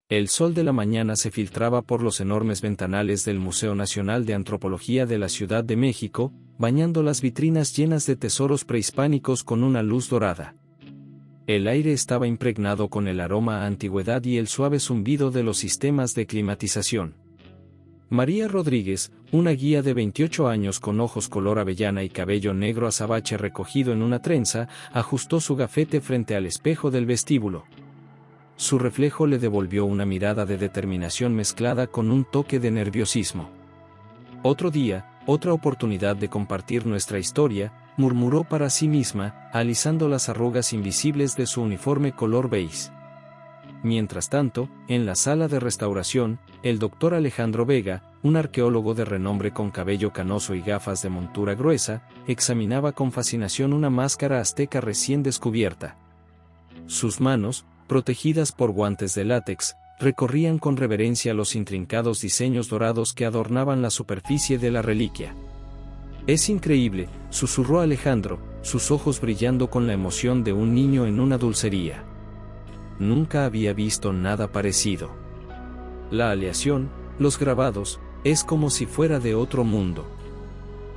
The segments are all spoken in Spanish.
El sol de la mañana se filtraba por los enormes ventanales del Museo Nacional de Antropología de la Ciudad de México, bañando las vitrinas llenas de tesoros prehispánicos con una luz dorada. El aire estaba impregnado con el aroma a antigüedad y el suave zumbido de los sistemas de climatización. María Rodríguez, una guía de 28 años con ojos color avellana y cabello negro azabache recogido en una trenza, ajustó su gafete frente al espejo del vestíbulo. Su reflejo le devolvió una mirada de determinación mezclada con un toque de nerviosismo. Otro día, otra oportunidad de compartir nuestra historia, murmuró para sí misma, alisando las arrugas invisibles de su uniforme color beige. Mientras tanto, en la sala de restauración, el doctor Alejandro Vega, un arqueólogo de renombre con cabello canoso y gafas de montura gruesa, examinaba con fascinación una máscara azteca recién descubierta. Sus manos, protegidas por guantes de látex, recorrían con reverencia los intrincados diseños dorados que adornaban la superficie de la reliquia. «Es increíble», susurró Alejandro, sus ojos brillando con la emoción de un niño en una dulcería. Nunca había visto nada parecido. La aleación, los grabados, es como si fuera de otro mundo.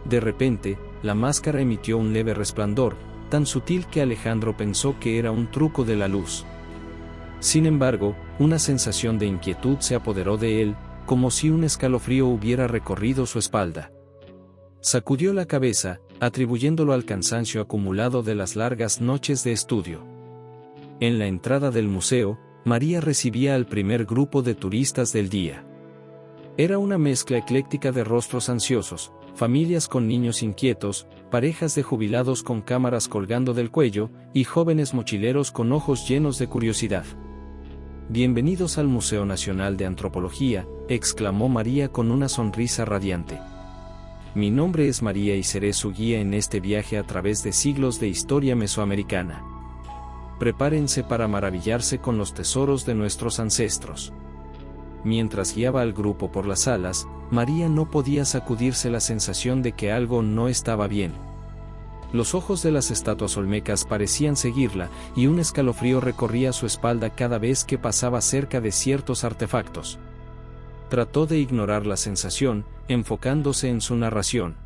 De repente, la máscara emitió un leve resplandor, tan sutil que Alejandro pensó que era un truco de la luz. Sin embargo, una sensación de inquietud se apoderó de él, como si un escalofrío hubiera recorrido su espalda. Sacudió la cabeza, atribuyéndolo al cansancio acumulado de las largas noches de estudio. En la entrada del museo, María recibía al primer grupo de turistas del día. Era una mezcla ecléctica de rostros ansiosos, familias con niños inquietos, parejas de jubilados con cámaras colgando del cuello, y jóvenes mochileros con ojos llenos de curiosidad. «Bienvenidos al Museo Nacional de Antropología», exclamó María con una sonrisa radiante. «Mi nombre es María y seré su guía en este viaje a través de siglos de historia mesoamericana. Prepárense para maravillarse con los tesoros de nuestros ancestros». Mientras guiaba al grupo por las salas, María no podía sacudirse la sensación de que algo no estaba bien. Los ojos de las estatuas olmecas parecían seguirla, y un escalofrío recorría su espalda cada vez que pasaba cerca de ciertos artefactos. Trató de ignorar la sensación, enfocándose en su narración.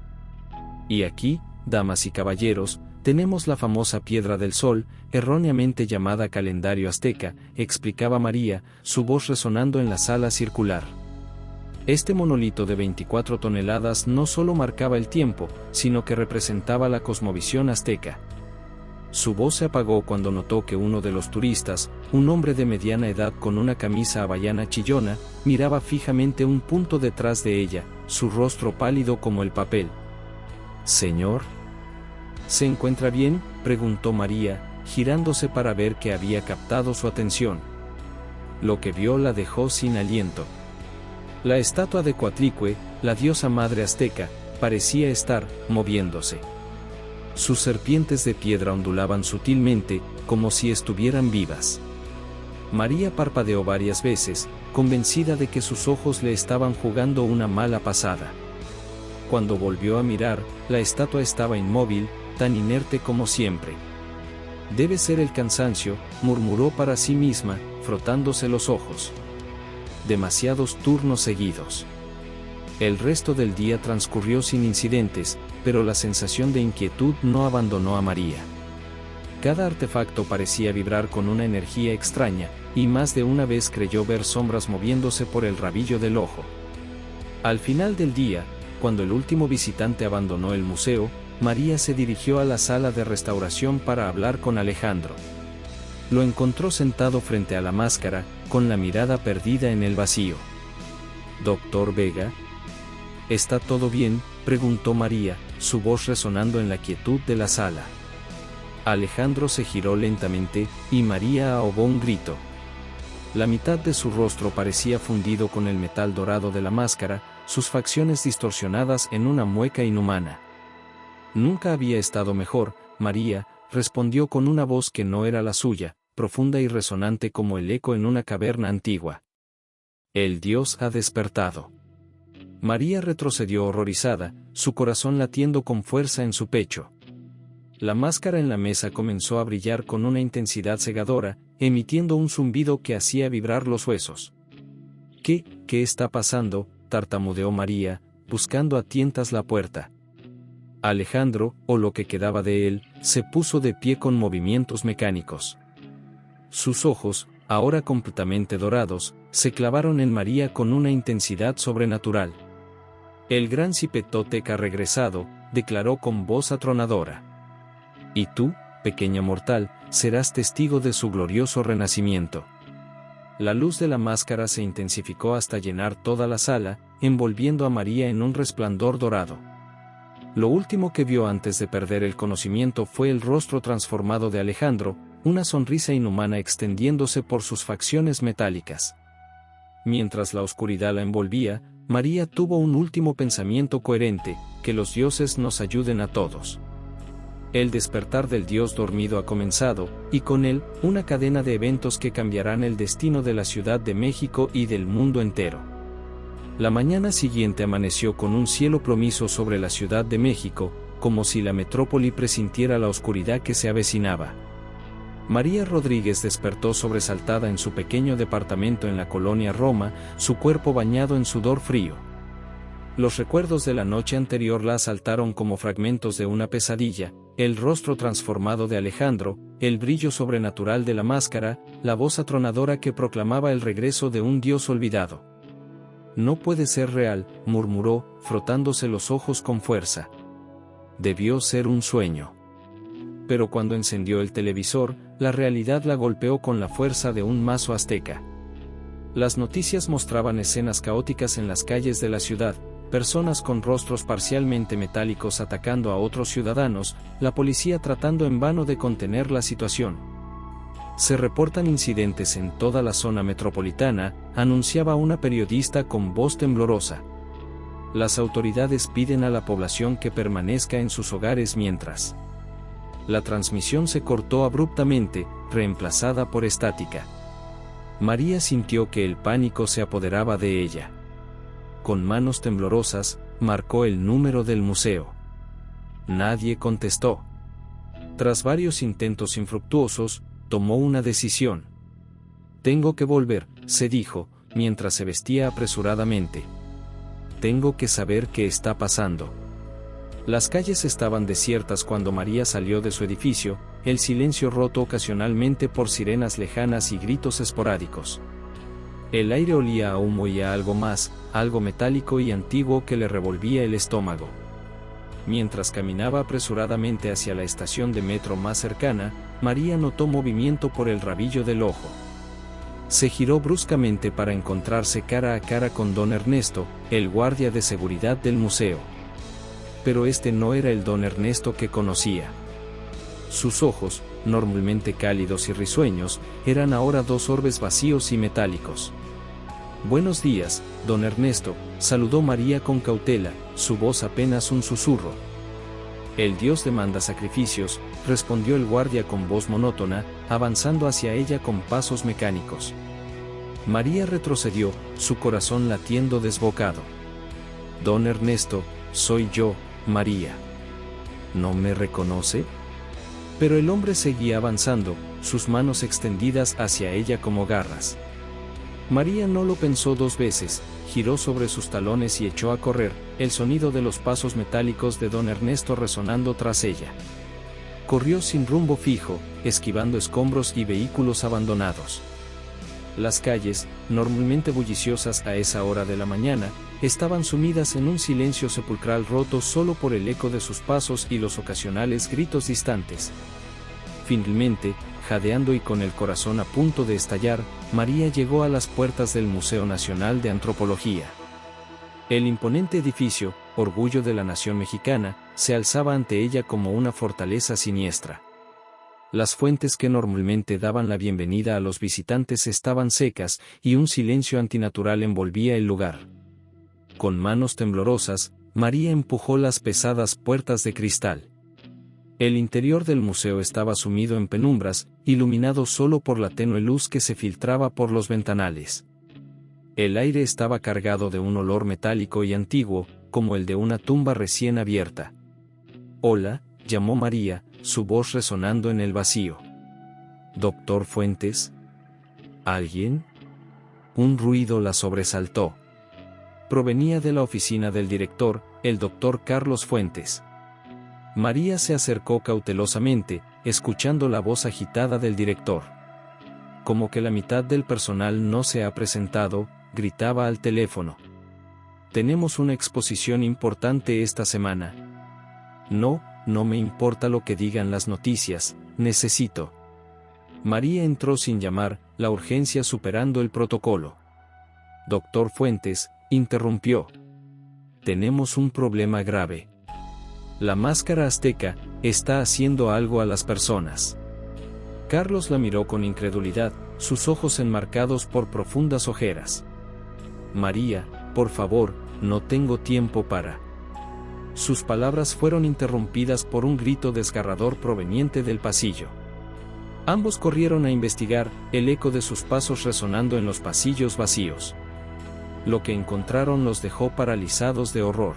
«Y aquí, damas y caballeros, tenemos la famosa Piedra del Sol, erróneamente llamada calendario azteca», explicaba María, su voz resonando en la sala circular. Este monolito de 24 toneladas no solo marcaba el tiempo, sino que representaba la cosmovisión azteca. Su voz se apagó cuando notó que uno de los turistas, un hombre de mediana edad con una camisa hawaiana chillona, miraba fijamente un punto detrás de ella, su rostro pálido como el papel. «Señor, ¿se encuentra bien?», preguntó María, girándose para ver que había captado su atención. Lo que vio la dejó sin aliento. La estatua de Coatlicue, la diosa madre azteca, parecía estar moviéndose. Sus serpientes de piedra ondulaban sutilmente, como si estuvieran vivas. María parpadeó varias veces, convencida de que sus ojos le estaban jugando una mala pasada. Cuando volvió a mirar, la estatua estaba inmóvil, tan inerte como siempre. «Debe ser el cansancio», murmuró para sí misma, frotándose los ojos. Demasiados turnos seguidos. El resto del día transcurrió sin incidentes, pero la sensación de inquietud no abandonó a María. Cada artefacto parecía vibrar con una energía extraña, y más de una vez creyó ver sombras moviéndose por el rabillo del ojo. Al final del día, cuando el último visitante abandonó el museo, María se dirigió a la sala de restauración para hablar con Alejandro. Lo encontró sentado frente a la máscara, con la mirada perdida en el vacío. «Doctor Vega, ¿está todo bien?», preguntó María, su voz resonando en la quietud de la sala. Alejandro se giró lentamente, y María ahogó un grito. La mitad de su rostro parecía fundido con el metal dorado de la máscara, sus facciones distorsionadas en una mueca inhumana. «Nunca había estado mejor», María respondió con una voz que no era la suya, profunda y resonante como el eco en una caverna antigua. «El dios ha despertado». María retrocedió horrorizada, su corazón latiendo con fuerza en su pecho. La máscara en la mesa comenzó a brillar con una intensidad cegadora, emitiendo un zumbido que hacía vibrar los huesos. ¿Qué está pasando?, tartamudeó María, buscando a tientas la puerta. Alejandro, o lo que quedaba de él, se puso de pie con movimientos mecánicos. Sus ojos, ahora completamente dorados, se clavaron en María con una intensidad sobrenatural. El gran Cipetotec ha regresado, declaró con voz atronadora. Y tú, pequeña mortal, serás testigo de su glorioso renacimiento. La luz de la máscara se intensificó hasta llenar toda la sala, envolviendo a María en un resplandor dorado. Lo último que vio antes de perder el conocimiento fue el rostro transformado de Alejandro, una sonrisa inhumana extendiéndose por sus facciones metálicas. Mientras la oscuridad la envolvía, María tuvo un último pensamiento coherente: que los dioses nos ayuden a todos. El despertar del dios dormido ha comenzado, y con él, una cadena de eventos que cambiarán el destino de la Ciudad de México y del mundo entero. La mañana siguiente amaneció con un cielo plomizo sobre la Ciudad de México, como si la metrópoli presintiera la oscuridad que se avecinaba. María Rodríguez despertó sobresaltada en su pequeño departamento en la colonia Roma, su cuerpo bañado en sudor frío. Los recuerdos de la noche anterior la asaltaron como fragmentos de una pesadilla: el rostro transformado de Alejandro, el brillo sobrenatural de la máscara, la voz atronadora que proclamaba el regreso de un dios olvidado. No puede ser real, murmuró, frotándose los ojos con fuerza. Debió ser un sueño. Pero cuando encendió el televisor, la realidad la golpeó con la fuerza de un mazo azteca. Las noticias mostraban escenas caóticas en las calles de la ciudad, personas con rostros parcialmente metálicos atacando a otros ciudadanos, la policía tratando en vano de contener la situación. Se reportan incidentes en toda la zona metropolitana, anunciaba una periodista con voz temblorosa. Las autoridades piden a la población que permanezca en sus hogares mientras. La transmisión se cortó abruptamente, reemplazada por estática. María sintió que el pánico se apoderaba de ella. Con manos temblorosas, marcó el número del museo. Nadie contestó. Tras varios intentos infructuosos, tomó una decisión. Tengo que volver, se dijo, mientras se vestía apresuradamente. Tengo que saber qué está pasando. Las calles estaban desiertas cuando María salió de su edificio, el silencio roto ocasionalmente por sirenas lejanas y gritos esporádicos. El aire olía a humo y a algo más, algo metálico y antiguo que le revolvía el estómago. Mientras caminaba apresuradamente hacia la estación de metro más cercana, María notó movimiento por el rabillo del ojo. Se giró bruscamente para encontrarse cara a cara con don Ernesto, el guardia de seguridad del museo. Pero este no era el don Ernesto que conocía. Sus ojos, normalmente cálidos y risueños, eran ahora dos orbes vacíos y metálicos. Buenos días, don Ernesto, saludó María con cautela, su voz apenas un susurro. El dios demanda sacrificios, respondió el guardia con voz monótona, avanzando hacia ella con pasos mecánicos. María retrocedió, su corazón latiendo desbocado. Don Ernesto, soy yo, María. ¿No me reconoce? Pero el hombre seguía avanzando, sus manos extendidas hacia ella como garras. María no lo pensó dos veces, giró sobre sus talones y echó a correr, el sonido de los pasos metálicos de don Ernesto resonando tras ella. Corrió sin rumbo fijo, esquivando escombros y vehículos abandonados. Las calles, normalmente bulliciosas a esa hora de la mañana, estaban sumidas en un silencio sepulcral roto solo por el eco de sus pasos y los ocasionales gritos distantes. Finalmente, jadeando y con el corazón a punto de estallar, María llegó a las puertas del Museo Nacional de Antropología. El imponente edificio, orgullo de la nación mexicana, se alzaba ante ella como una fortaleza siniestra. Las fuentes que normalmente daban la bienvenida a los visitantes estaban secas, y un silencio antinatural envolvía el lugar. Con manos temblorosas, María empujó las pesadas puertas de cristal. El interior del museo estaba sumido en penumbras, iluminado solo por la tenue luz que se filtraba por los ventanales. El aire estaba cargado de un olor metálico y antiguo, como el de una tumba recién abierta. «Hola», llamó María, su voz resonando en el vacío. ¿Doctor Fuentes? ¿Alguien? Un ruido la sobresaltó. Provenía de la oficina del director, el doctor Carlos Fuentes. María se acercó cautelosamente, escuchando la voz agitada del director. Como que la mitad del personal no se ha presentado, gritaba al teléfono. Tenemos una exposición importante esta semana. No me importa lo que digan las noticias, necesito. María entró sin llamar, la urgencia superando el protocolo. Doctor Fuentes, interrumpió. Tenemos un problema grave. La máscara azteca está haciendo algo a las personas. Carlos la miró con incredulidad, sus ojos enmarcados por profundas ojeras. María, por favor, no tengo tiempo para... Sus palabras fueron interrumpidas por un grito desgarrador proveniente del pasillo. Ambos corrieron a investigar, el eco de sus pasos resonando en los pasillos vacíos. Lo que encontraron los dejó paralizados de horror.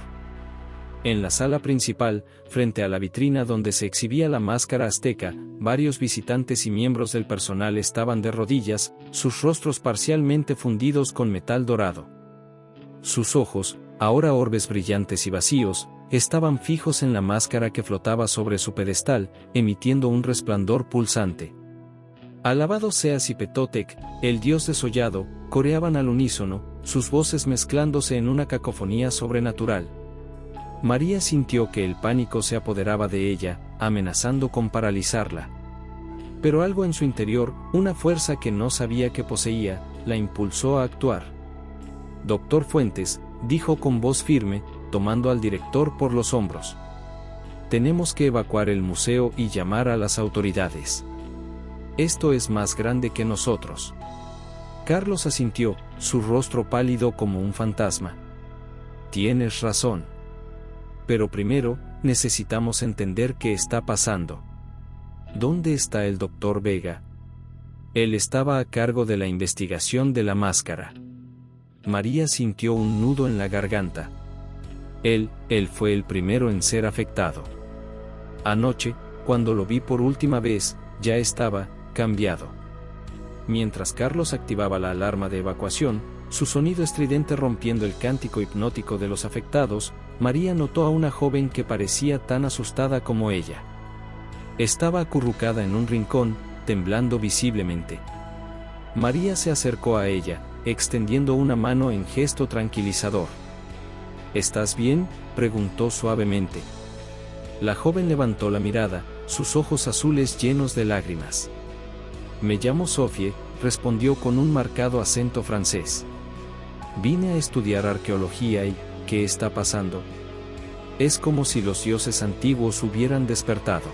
En la sala principal, frente a la vitrina donde se exhibía la máscara azteca, varios visitantes y miembros del personal estaban de rodillas, sus rostros parcialmente fundidos con metal dorado. Sus ojos, ahora orbes brillantes y vacíos, estaban fijos en la máscara que flotaba sobre su pedestal, emitiendo un resplandor pulsante. Alabado sea Cipetotec, el dios desollado, coreaban al unísono, sus voces mezclándose en una cacofonía sobrenatural. María sintió que el pánico se apoderaba de ella, amenazando con paralizarla. Pero algo en su interior, una fuerza que no sabía que poseía, la impulsó a actuar. Doctor Fuentes, dijo con voz firme, tomando al director por los hombros. Tenemos que evacuar el museo y llamar a las autoridades. Esto es más grande que nosotros. Carlos asintió, su rostro pálido como un fantasma. Tienes razón. Pero primero, necesitamos entender qué está pasando. ¿Dónde está el doctor Vega? Él estaba a cargo de la investigación de la máscara. María sintió un nudo en la garganta. Él fue el primero en ser afectado. Anoche, cuando lo vi por última vez, ya estaba cambiado. Mientras Carlos activaba la alarma de evacuación, su sonido estridente rompiendo el cántico hipnótico de los afectados, María notó a una joven que parecía tan asustada como ella. Estaba acurrucada en un rincón, temblando visiblemente. María se acercó a ella, extendiendo una mano en gesto tranquilizador. ¿Estás bien?, preguntó suavemente. La joven levantó la mirada, sus ojos azules llenos de lágrimas. Me llamo Sophie, respondió con un marcado acento francés. Vine a estudiar arqueología y, ¿qué está pasando? Es como si los dioses antiguos hubieran despertado.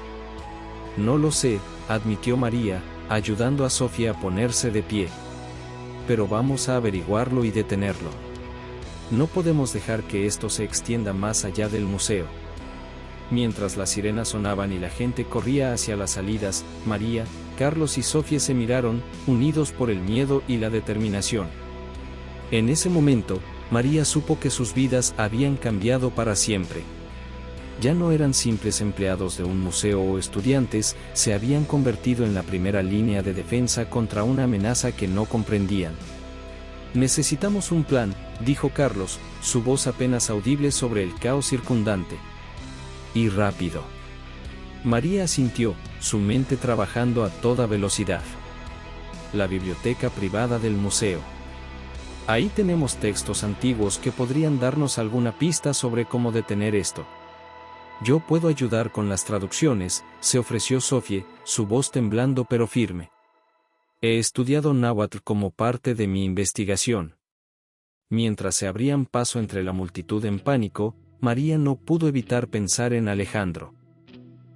No lo sé, admitió María, ayudando a Sophie a ponerse de pie. Pero vamos a averiguarlo y detenerlo. No podemos dejar que esto se extienda más allá del museo. Mientras las sirenas sonaban y la gente corría hacia las salidas, María, Carlos y Sophie se miraron, unidos por el miedo y la determinación. En ese momento, María supo que sus vidas habían cambiado para siempre. Ya no eran simples empleados de un museo o estudiantes, se habían convertido en la primera línea de defensa contra una amenaza que no comprendían. Necesitamos un plan, dijo Carlos, su voz apenas audible sobre el caos circundante. Y rápido. María asintió, su mente trabajando a toda velocidad. La biblioteca privada del museo. Ahí tenemos textos antiguos que podrían darnos alguna pista sobre cómo detener esto. Yo puedo ayudar con las traducciones, se ofreció Sophie, su voz temblando pero firme. He estudiado náhuatl como parte de mi investigación. Mientras se abrían paso entre la multitud en pánico, María no pudo evitar pensar en Alejandro.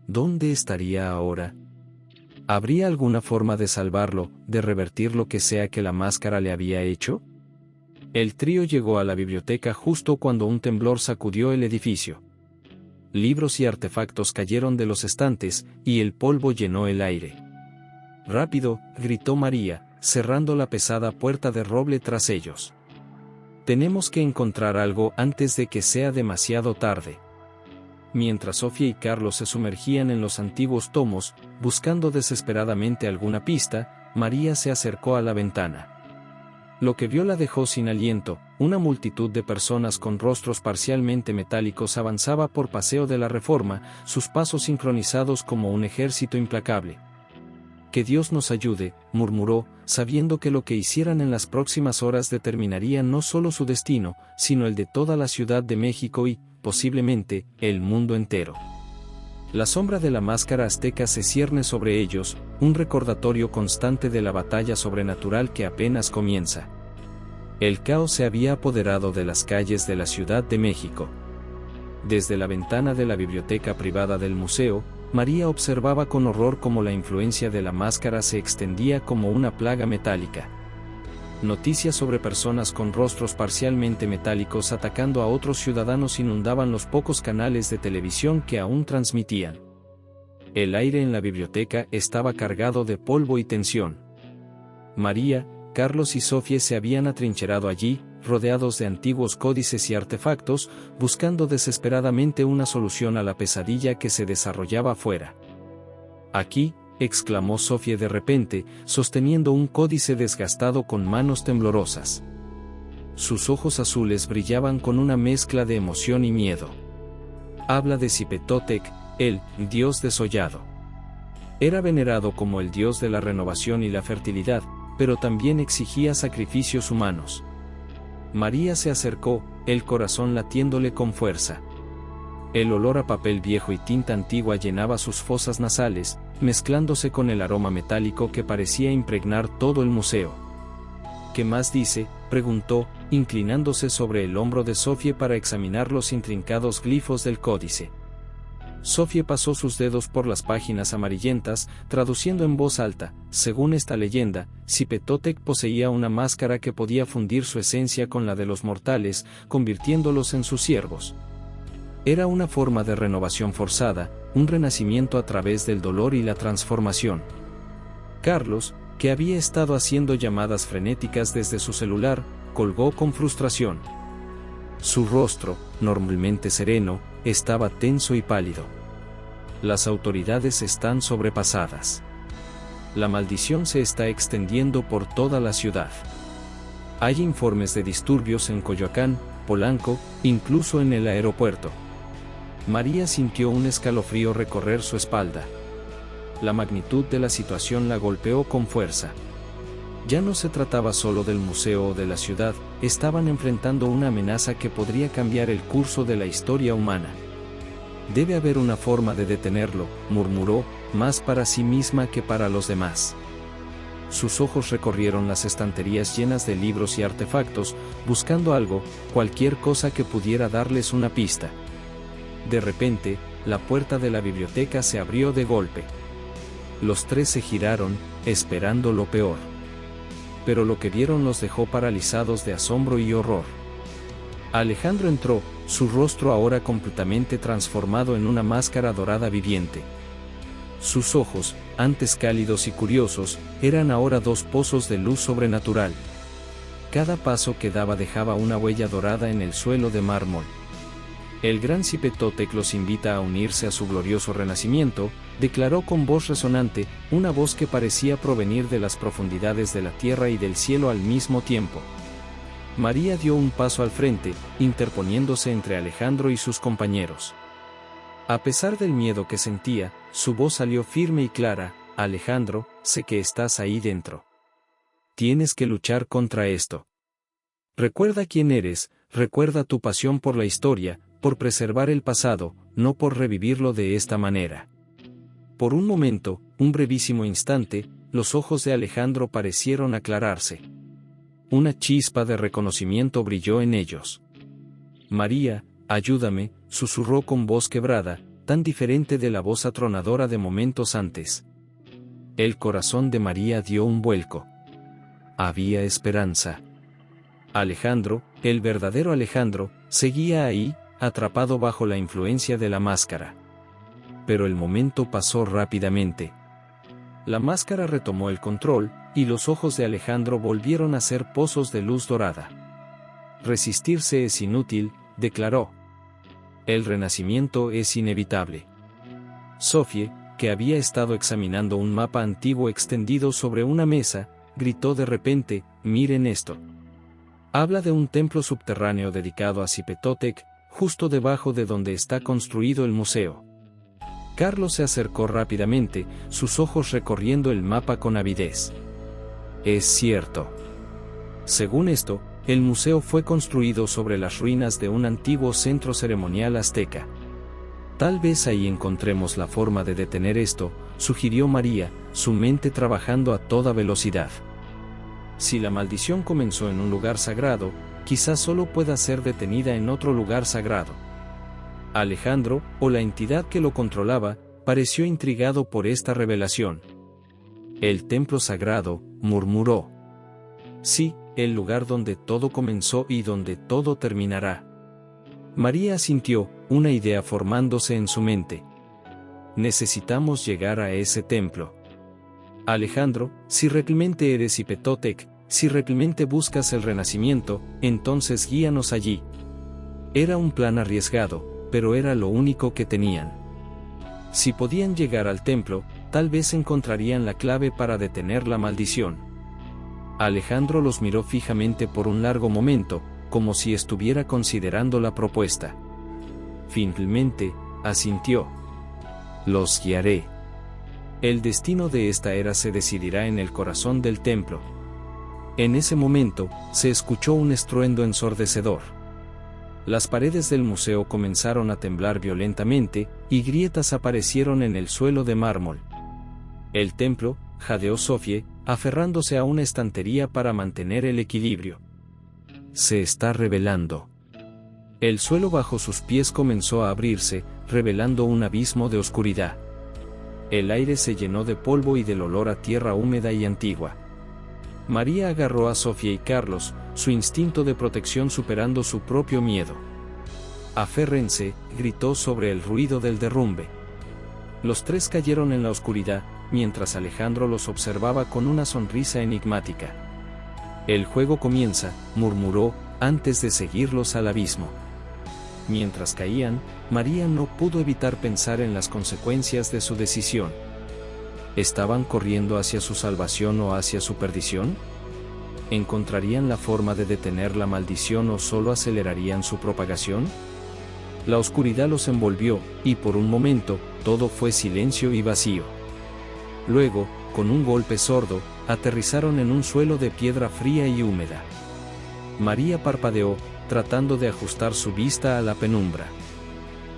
¿Dónde estaría ahora? ¿Habría alguna forma de salvarlo, de revertir lo que sea que la máscara le había hecho? El trío llegó a la biblioteca justo cuando un temblor sacudió el edificio. Libros y artefactos cayeron de los estantes, y el polvo llenó el aire. «Rápido», gritó María, cerrando la pesada puerta de roble tras ellos. «Tenemos que encontrar algo antes de que sea demasiado tarde». mientras Sofía y Carlos se sumergían en los antiguos tomos, buscando desesperadamente alguna pista, María se acercó a la ventana. Lo que vio la dejó sin aliento. Una multitud de personas con rostros parcialmente metálicos avanzaba por Paseo de la Reforma, sus pasos sincronizados como un ejército implacable. «Que Dios nos ayude», murmuró, sabiendo que lo que hicieran en las próximas horas determinaría no solo su destino, sino el de toda la Ciudad de México y, posiblemente, el mundo entero. La sombra de la máscara azteca se cierne sobre ellos, un recordatorio constante de la batalla sobrenatural que apenas comienza. El caos se había apoderado de las calles de la Ciudad de México. Desde la ventana de la biblioteca privada del museo, María observaba con horror cómo la influencia de la máscara se extendía como una plaga metálica. Noticias sobre personas con rostros parcialmente metálicos atacando a otros ciudadanos inundaban los pocos canales de televisión que aún transmitían. El aire en la biblioteca estaba cargado de polvo y tensión. María, Carlos y Sofía se habían atrincherado allí, rodeados de antiguos códices y artefactos, buscando desesperadamente una solución a la pesadilla que se desarrollaba afuera. «Aquí», exclamó Sofía de repente, sosteniendo un códice desgastado con manos temblorosas. Sus ojos azules brillaban con una mezcla de emoción y miedo. «Habla de Cipetotec, el dios desollado. Era venerado como el dios de la renovación y la fertilidad, pero también exigía sacrificios humanos». María se acercó, el corazón latiéndole con fuerza. El olor a papel viejo y tinta antigua llenaba sus fosas nasales, mezclándose con el aroma metálico que parecía impregnar todo el museo. «¿Qué más dice?», preguntó, inclinándose sobre el hombro de Sofía para examinar los intrincados glifos del códice. Sofía pasó sus dedos por las páginas amarillentas, traduciendo en voz alta. Según esta leyenda, Cipetotec poseía una máscara que podía fundir su esencia con la de los mortales, convirtiéndolos en sus siervos. Era una forma de renovación forzada, un renacimiento a través del dolor y la transformación. Carlos, que había estado haciendo llamadas frenéticas desde su celular, colgó con frustración. Su rostro, normalmente sereno, estaba tenso y pálido. «Las autoridades están sobrepasadas. La maldición se está extendiendo por toda la ciudad. Hay informes de disturbios en Coyoacán, Polanco, incluso en el aeropuerto». María sintió un escalofrío recorrer su espalda. La magnitud de la situación la golpeó con fuerza. Ya no se trataba solo del museo o de la ciudad, estaban enfrentando una amenaza que podría cambiar el curso de la historia humana. «Debe haber una forma de detenerlo», murmuró, más para sí misma que para los demás. Sus ojos recorrieron las estanterías llenas de libros y artefactos, buscando algo, cualquier cosa que pudiera darles una pista. De repente, la puerta de la biblioteca se abrió de golpe. Los tres se giraron, esperando lo peor. Pero lo que vieron los dejó paralizados de asombro y horror. Alejandro entró, su rostro ahora completamente transformado en una máscara dorada viviente. Sus ojos, antes cálidos y curiosos, eran ahora dos pozos de luz sobrenatural. Cada paso que daba dejaba una huella dorada en el suelo de mármol. «El gran Cipetotec los invita a unirse a su glorioso renacimiento», declaró con voz resonante, una voz que parecía provenir de las profundidades de la tierra y del cielo al mismo tiempo. María dio un paso al frente, interponiéndose entre Alejandro y sus compañeros. A pesar del miedo que sentía, su voz salió firme y clara. «Alejandro, sé que estás ahí dentro. Tienes que luchar contra esto. Recuerda quién eres, recuerda tu pasión por la historia, por preservar el pasado, no por revivirlo de esta manera». Por un momento, un brevísimo instante, los ojos de Alejandro parecieron aclararse. Una chispa de reconocimiento brilló en ellos. «María, ayúdame», susurró con voz quebrada, tan diferente de la voz atronadora de momentos antes. El corazón de María dio un vuelco. Había esperanza. Alejandro, el verdadero Alejandro, seguía ahí, atrapado bajo la influencia de la máscara. Pero el momento pasó rápidamente. La máscara retomó el control, y los ojos de Alejandro volvieron a ser pozos de luz dorada. «Resistirse es inútil», declaró. El renacimiento es inevitable. Sophie, que había estado examinando un mapa antiguo extendido sobre una mesa, gritó de repente: «Miren esto». Habla de un templo subterráneo dedicado a Cipetotec, justo debajo de donde está construido el museo. Carlos se acercó rápidamente, sus ojos recorriendo el mapa con avidez. Es cierto. Según esto, el museo fue construido sobre las ruinas de un antiguo centro ceremonial azteca. Tal vez ahí encontremos la forma de detener esto, sugirió María, su mente trabajando a toda velocidad. Si la maldición comenzó en un lugar sagrado, quizás solo pueda ser detenida en otro lugar sagrado. Alejandro, o la entidad que lo controlaba, pareció intrigado por esta revelación. El templo sagrado, murmuró. Sí, el lugar donde todo comenzó y donde todo terminará. María asintió, una idea formándose en su mente. Necesitamos llegar a ese templo. Alejandro, si realmente eres Cipetotec, si realmente buscas el renacimiento, entonces guíanos allí. Era un plan arriesgado, pero era lo único que tenían. Si podían llegar al templo, tal vez encontrarían la clave para detener la maldición. Alejandro los miró fijamente por un largo momento, como si estuviera considerando la propuesta. Finalmente, asintió. Los guiaré. El destino de esta era se decidirá en el corazón del templo. En ese momento, se escuchó un estruendo ensordecedor. Las paredes del museo comenzaron a temblar violentamente, y grietas aparecieron en el suelo de mármol. El templo, jadeó Sophie, aferrándose a una estantería para mantener el equilibrio. Se está revelando. El suelo bajo sus pies comenzó a abrirse, revelando un abismo de oscuridad. El aire se llenó de polvo y del olor a tierra húmeda y antigua. María agarró a Sophie y Carlos, su instinto de protección superando su propio miedo. «Aférrense», gritó sobre el ruido del derrumbe. Los tres cayeron en la oscuridad, mientras Alejandro los observaba con una sonrisa enigmática. «El juego comienza», murmuró, antes de seguirlos al abismo. Mientras caían, María no pudo evitar pensar en las consecuencias de su decisión. ¿Estaban corriendo hacia su salvación o hacia su perdición? ¿Encontrarían la forma de detener la maldición o solo acelerarían su propagación? La oscuridad los envolvió, y por un momento, todo fue silencio y vacío. Luego, con un golpe sordo, aterrizaron en un suelo de piedra fría y húmeda. María parpadeó, tratando de ajustar su vista a la penumbra.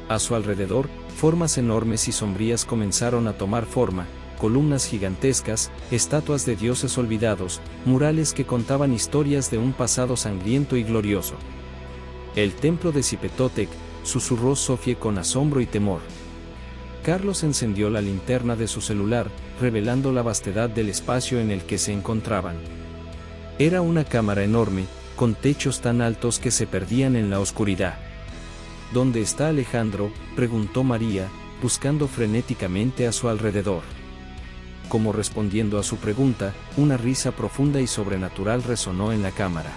A su alrededor, formas enormes y sombrías comenzaron a tomar forma, columnas gigantescas, estatuas de dioses olvidados, murales que contaban historias de un pasado sangriento y glorioso. «El templo de Cipetotec», susurró Sophie con asombro y temor. Carlos encendió la linterna de su celular, revelando la vastedad del espacio en el que se encontraban. Era una cámara enorme, con techos tan altos que se perdían en la oscuridad. «¿Dónde está Alejandro?», preguntó María, buscando frenéticamente a su alrededor. Como respondiendo a su pregunta, una risa profunda y sobrenatural resonó en la cámara.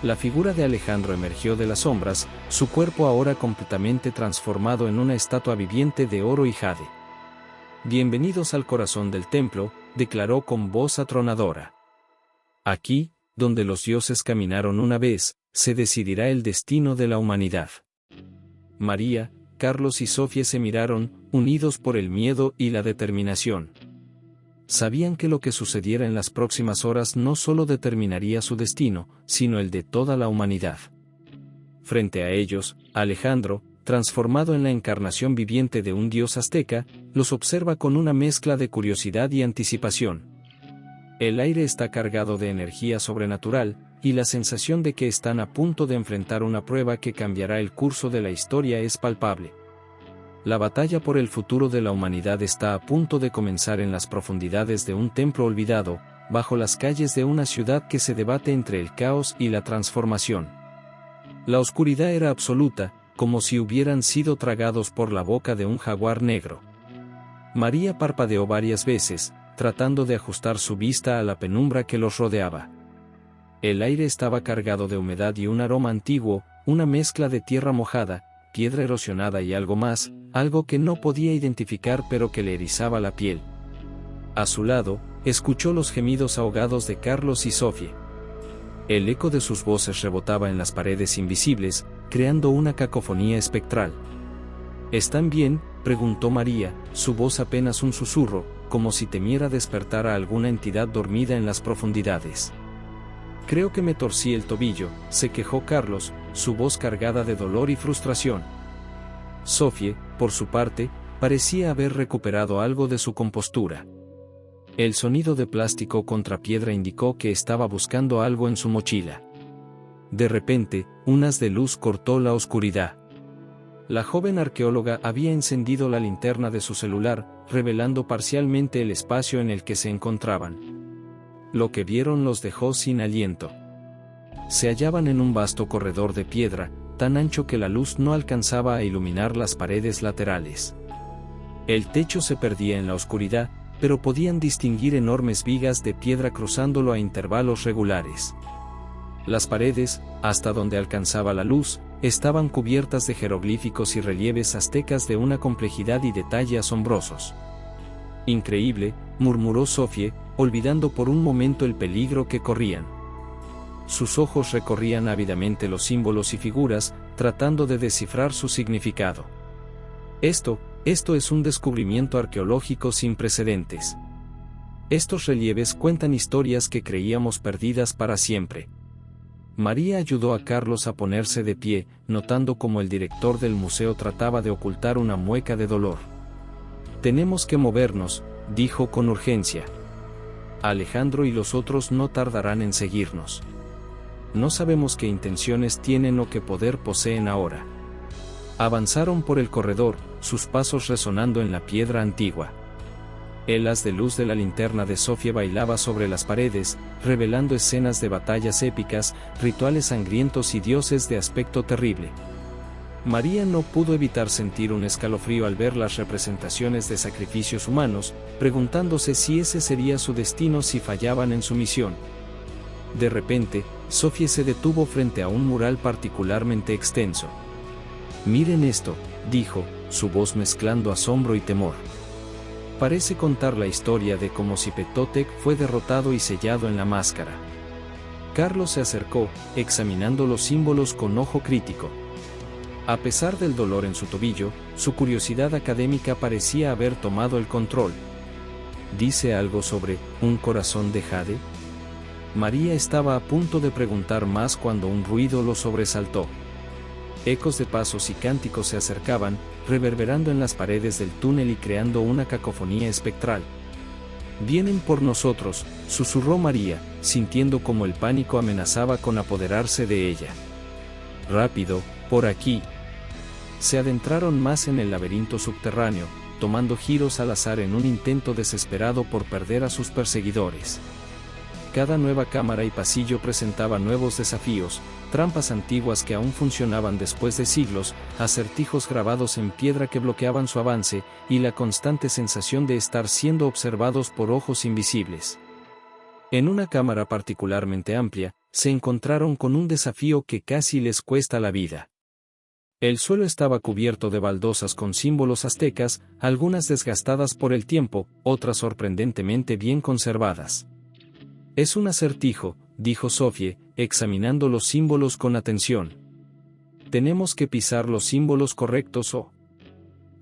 La figura de Alejandro emergió de las sombras, su cuerpo ahora completamente transformado en una estatua viviente de oro y jade. «Bienvenidos al corazón del templo», declaró con voz atronadora. «Aquí, donde los dioses caminaron una vez, se decidirá el destino de la humanidad». María, Carlos y Sophie se miraron, unidos por el miedo y la determinación. Sabían que lo que sucediera en las próximas horas no solo determinaría su destino, sino el de toda la humanidad. Frente a ellos, Alejandro, transformado en la encarnación viviente de un dios azteca, los observa con una mezcla de curiosidad y anticipación. El aire está cargado de energía sobrenatural, y la sensación de que están a punto de enfrentar una prueba que cambiará el curso de la historia es palpable. La batalla por el futuro de la humanidad está a punto de comenzar en las profundidades de un templo olvidado, bajo las calles de una ciudad que se debate entre el caos y la transformación. La oscuridad era absoluta, como si hubieran sido tragados por la boca de un jaguar negro. María parpadeó varias veces, tratando de ajustar su vista a la penumbra que los rodeaba. El aire estaba cargado de humedad y un aroma antiguo, una mezcla de tierra mojada, piedra erosionada y algo más, algo que no podía identificar pero que le erizaba la piel. A su lado, escuchó los gemidos ahogados de Carlos y Sofie. El eco de sus voces rebotaba en las paredes invisibles, creando una cacofonía espectral. ¿Están bien?, preguntó María, su voz apenas un susurro, como si temiera despertar a alguna entidad dormida en las profundidades. Creo que me torcí el tobillo, se quejó Carlos, su voz cargada de dolor y frustración. Sofie, por su parte, parecía haber recuperado algo de su compostura. El sonido de plástico contra piedra indicó que estaba buscando algo en su mochila. De repente, un haz de luz cortó la oscuridad. La joven arqueóloga había encendido la linterna de su celular, revelando parcialmente el espacio en el que se encontraban. Lo que vieron los dejó sin aliento. Se hallaban en un vasto corredor de piedra, tan ancho que la luz no alcanzaba a iluminar las paredes laterales. El techo se perdía en la oscuridad, pero podían distinguir enormes vigas de piedra cruzándolo a intervalos regulares. Las paredes, hasta donde alcanzaba la luz, estaban cubiertas de jeroglíficos y relieves aztecas de una complejidad y detalle asombrosos. Increíble, murmuró Sofie, olvidando por un momento el peligro que corrían. Sus ojos recorrían ávidamente los símbolos y figuras, tratando de descifrar su significado. Esto es un descubrimiento arqueológico sin precedentes. Estos relieves cuentan historias que creíamos perdidas para siempre. María ayudó a Carlos a ponerse de pie, notando cómo el director del museo trataba de ocultar una mueca de dolor. Tenemos que movernos, dijo con urgencia. Alejandro y los otros no tardarán en seguirnos. No sabemos qué intenciones tienen o qué poder poseen ahora. Avanzaron por el corredor, sus pasos resonando en la piedra antigua. El haz de luz de la linterna de Sofie bailaba sobre las paredes, revelando escenas de batallas épicas, rituales sangrientos y dioses de aspecto terrible. María no pudo evitar sentir un escalofrío al ver las representaciones de sacrificios humanos, preguntándose si ese sería su destino si fallaban en su misión. De repente, Sofie se detuvo frente a un mural particularmente extenso. «Miren esto», dijo, su voz mezclando asombro y temor. Parece contar la historia de cómo Cipetotec fue derrotado y sellado en la máscara. Carlos se acercó, examinando los símbolos con ojo crítico. A pesar del dolor en su tobillo, su curiosidad académica parecía haber tomado el control. ¿Dice algo sobre un corazón de jade? María estaba a punto de preguntar más cuando un ruido lo sobresaltó. Ecos de pasos y cánticos se acercaban, reverberando en las paredes del túnel y creando una cacofonía espectral. «Vienen por nosotros», susurró María, sintiendo como el pánico amenazaba con apoderarse de ella. «Rápido, por aquí». Se adentraron más en el laberinto subterráneo, tomando giros al azar en un intento desesperado por perder a sus perseguidores. Cada nueva cámara y pasillo presentaba nuevos desafíos, trampas antiguas que aún funcionaban después de siglos, acertijos grabados en piedra que bloqueaban su avance, y la constante sensación de estar siendo observados por ojos invisibles. En una cámara particularmente amplia, se encontraron con un desafío que casi les cuesta la vida. El suelo estaba cubierto de baldosas con símbolos aztecas, algunas desgastadas por el tiempo, otras sorprendentemente bien conservadas. «Es un acertijo», dijo Sofie, examinando los símbolos con atención. «Tenemos que pisar los símbolos correctos o...».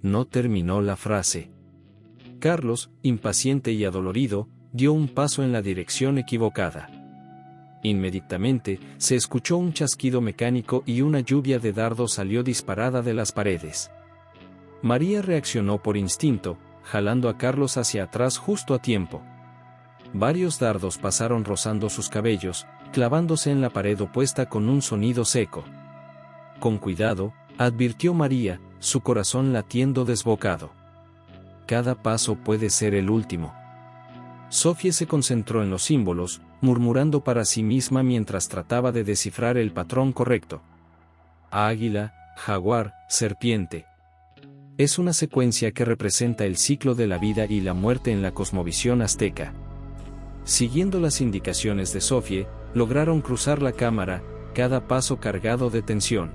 No terminó la frase. Carlos, impaciente y adolorido, dio un paso en la dirección equivocada. Inmediatamente, se escuchó un chasquido mecánico y una lluvia de dardos salió disparada de las paredes. María reaccionó por instinto, jalando a Carlos hacia atrás justo a tiempo. Varios dardos pasaron rozando sus cabellos, clavándose en la pared opuesta con un sonido seco. «Con cuidado», advirtió María, su corazón latiendo desbocado. «Cada paso puede ser el último». Sofie se concentró en los símbolos, murmurando para sí misma mientras trataba de descifrar el patrón correcto. Águila, jaguar, serpiente. Es una secuencia que representa el ciclo de la vida y la muerte en la cosmovisión azteca. Siguiendo las indicaciones de Sofie, lograron cruzar la cámara, cada paso cargado de tensión.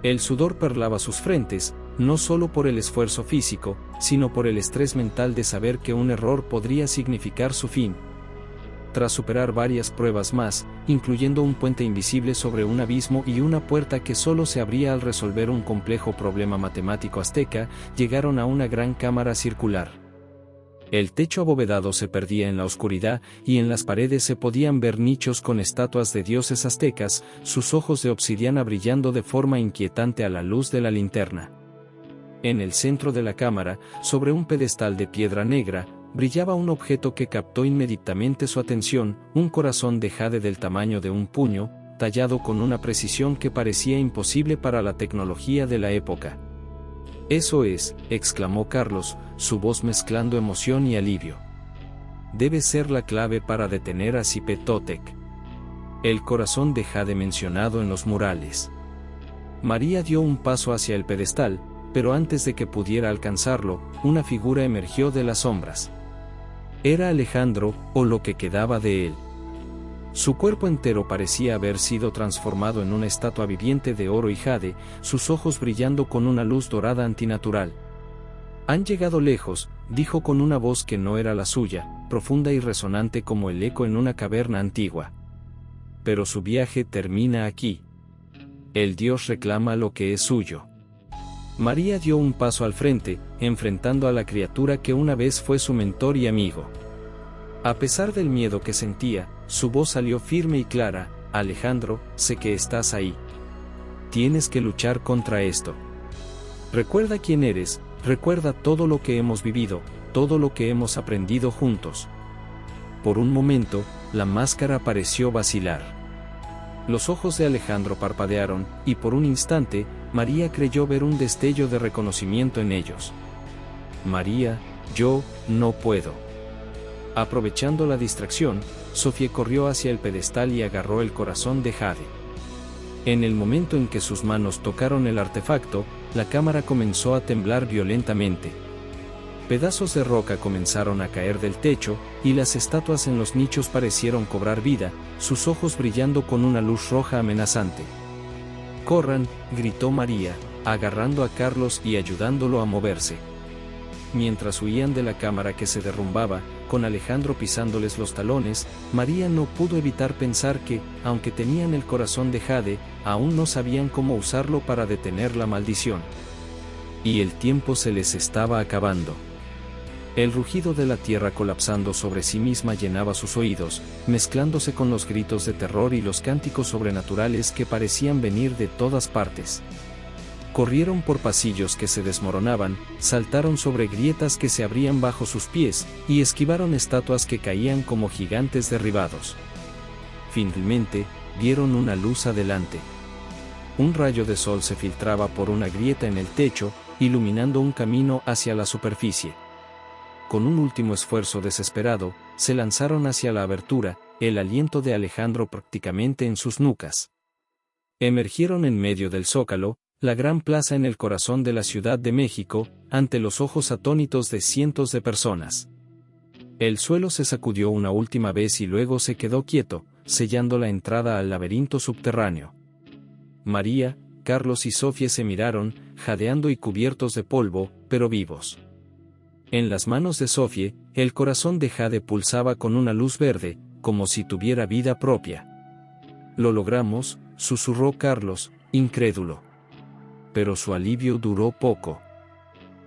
El sudor perlaba sus frentes, no solo por el esfuerzo físico, sino por el estrés mental de saber que un error podría significar su fin. Tras superar varias pruebas más, incluyendo un puente invisible sobre un abismo y una puerta que solo se abría al resolver un complejo problema matemático azteca, llegaron a una gran cámara circular. El techo abovedado se perdía en la oscuridad, y en las paredes se podían ver nichos con estatuas de dioses aztecas, sus ojos de obsidiana brillando de forma inquietante a la luz de la linterna. En el centro de la cámara, sobre un pedestal de piedra negra, brillaba un objeto que captó inmediatamente su atención, un corazón de jade del tamaño de un puño, tallado con una precisión que parecía imposible para la tecnología de la época. «Eso es», exclamó Carlos, su voz mezclando emoción y alivio. «Debe ser la clave para detener a Cipetotec. El corazón de jade mencionado en los murales». María dio un paso hacia el pedestal, pero antes de que pudiera alcanzarlo, una figura emergió de las sombras. Era Alejandro, o lo que quedaba de él. Su cuerpo entero parecía haber sido transformado en una estatua viviente de oro y jade, sus ojos brillando con una luz dorada antinatural. «Han llegado lejos», dijo con una voz que no era la suya, profunda y resonante como el eco en una caverna antigua. «Pero su viaje termina aquí. El Dios reclama lo que es suyo». María dio un paso al frente, enfrentando a la criatura que una vez fue su mentor y amigo. A pesar del miedo que sentía, su voz salió firme y clara: «Alejandro, sé que estás ahí. Tienes que luchar contra esto. Recuerda quién eres, recuerda todo lo que hemos vivido, todo lo que hemos aprendido juntos». Por un momento, la máscara pareció vacilar. Los ojos de Alejandro parpadearon, y por un instante, María creyó ver un destello de reconocimiento en ellos. «María, yo no puedo». Aprovechando la distracción, Sofía corrió hacia el pedestal y agarró el corazón de jade. En el momento en que sus manos tocaron el artefacto, la cámara comenzó a temblar violentamente. Pedazos de roca comenzaron a caer del techo, y las estatuas en los nichos parecieron cobrar vida, sus ojos brillando con una luz roja amenazante. «¡Corran!», gritó María, agarrando a Carlos y ayudándolo a moverse. Mientras huían de la cámara que se derrumbaba, con Alejandro pisándoles los talones, María no pudo evitar pensar que, aunque tenían el corazón de jade, aún no sabían cómo usarlo para detener la maldición. Y el tiempo se les estaba acabando. El rugido de la tierra colapsando sobre sí misma llenaba sus oídos, mezclándose con los gritos de terror y los cánticos sobrenaturales que parecían venir de todas partes. Corrieron por pasillos que se desmoronaban, saltaron sobre grietas que se abrían bajo sus pies, y esquivaron estatuas que caían como gigantes derribados. Finalmente, vieron una luz adelante. Un rayo de sol se filtraba por una grieta en el techo, iluminando un camino hacia la superficie. Con un último esfuerzo desesperado, se lanzaron hacia la abertura, el aliento de Alejandro prácticamente en sus nucas. Emergieron en medio del Zócalo, la gran plaza en el corazón de la Ciudad de México, ante los ojos atónitos de cientos de personas. El suelo se sacudió una última vez y luego se quedó quieto, sellando la entrada al laberinto subterráneo. María, Carlos y Sofía se miraron, jadeando y cubiertos de polvo, pero vivos. En las manos de Sofía, el corazón de jade pulsaba con una luz verde, como si tuviera vida propia. «Lo logramos», susurró Carlos, incrédulo. Pero su alivio duró poco.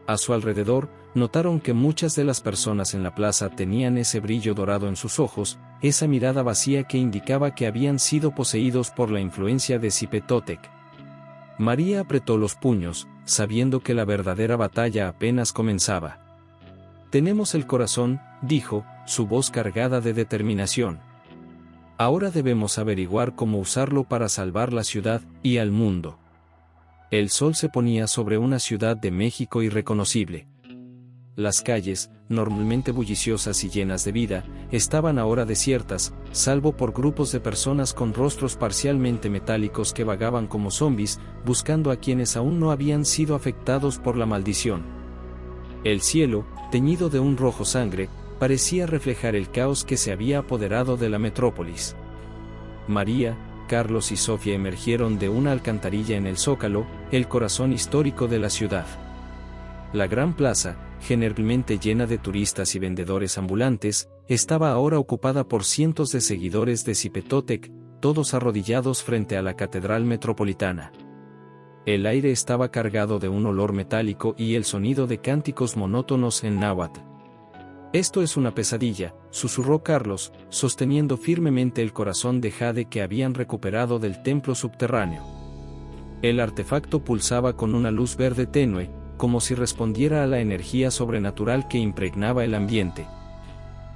A su alrededor, notaron que muchas de las personas en la plaza tenían ese brillo dorado en sus ojos, esa mirada vacía que indicaba que habían sido poseídos por la influencia de Cipetotec. María apretó los puños, sabiendo que la verdadera batalla apenas comenzaba. «Tenemos el corazón», dijo, su voz cargada de determinación. «Ahora debemos averiguar cómo usarlo para salvar la ciudad y al mundo». El sol se ponía sobre una Ciudad de México irreconocible. Las calles, normalmente bulliciosas y llenas de vida, estaban ahora desiertas, salvo por grupos de personas con rostros parcialmente metálicos que vagaban como zombis, buscando a quienes aún no habían sido afectados por la maldición. El cielo, teñido de un rojo sangre, parecía reflejar el caos que se había apoderado de la metrópolis. María, Carlos y Sofía emergieron de una alcantarilla en el Zócalo, el corazón histórico de la ciudad. La gran plaza, generalmente llena de turistas y vendedores ambulantes, estaba ahora ocupada por cientos de seguidores de Zipetotec, todos arrodillados frente a la Catedral Metropolitana. El aire estaba cargado de un olor metálico y el sonido de cánticos monótonos en náhuatl. «Esto es una pesadilla», susurró Carlos, sosteniendo firmemente el corazón de jade que habían recuperado del templo subterráneo. El artefacto pulsaba con una luz verde tenue, como si respondiera a la energía sobrenatural que impregnaba el ambiente.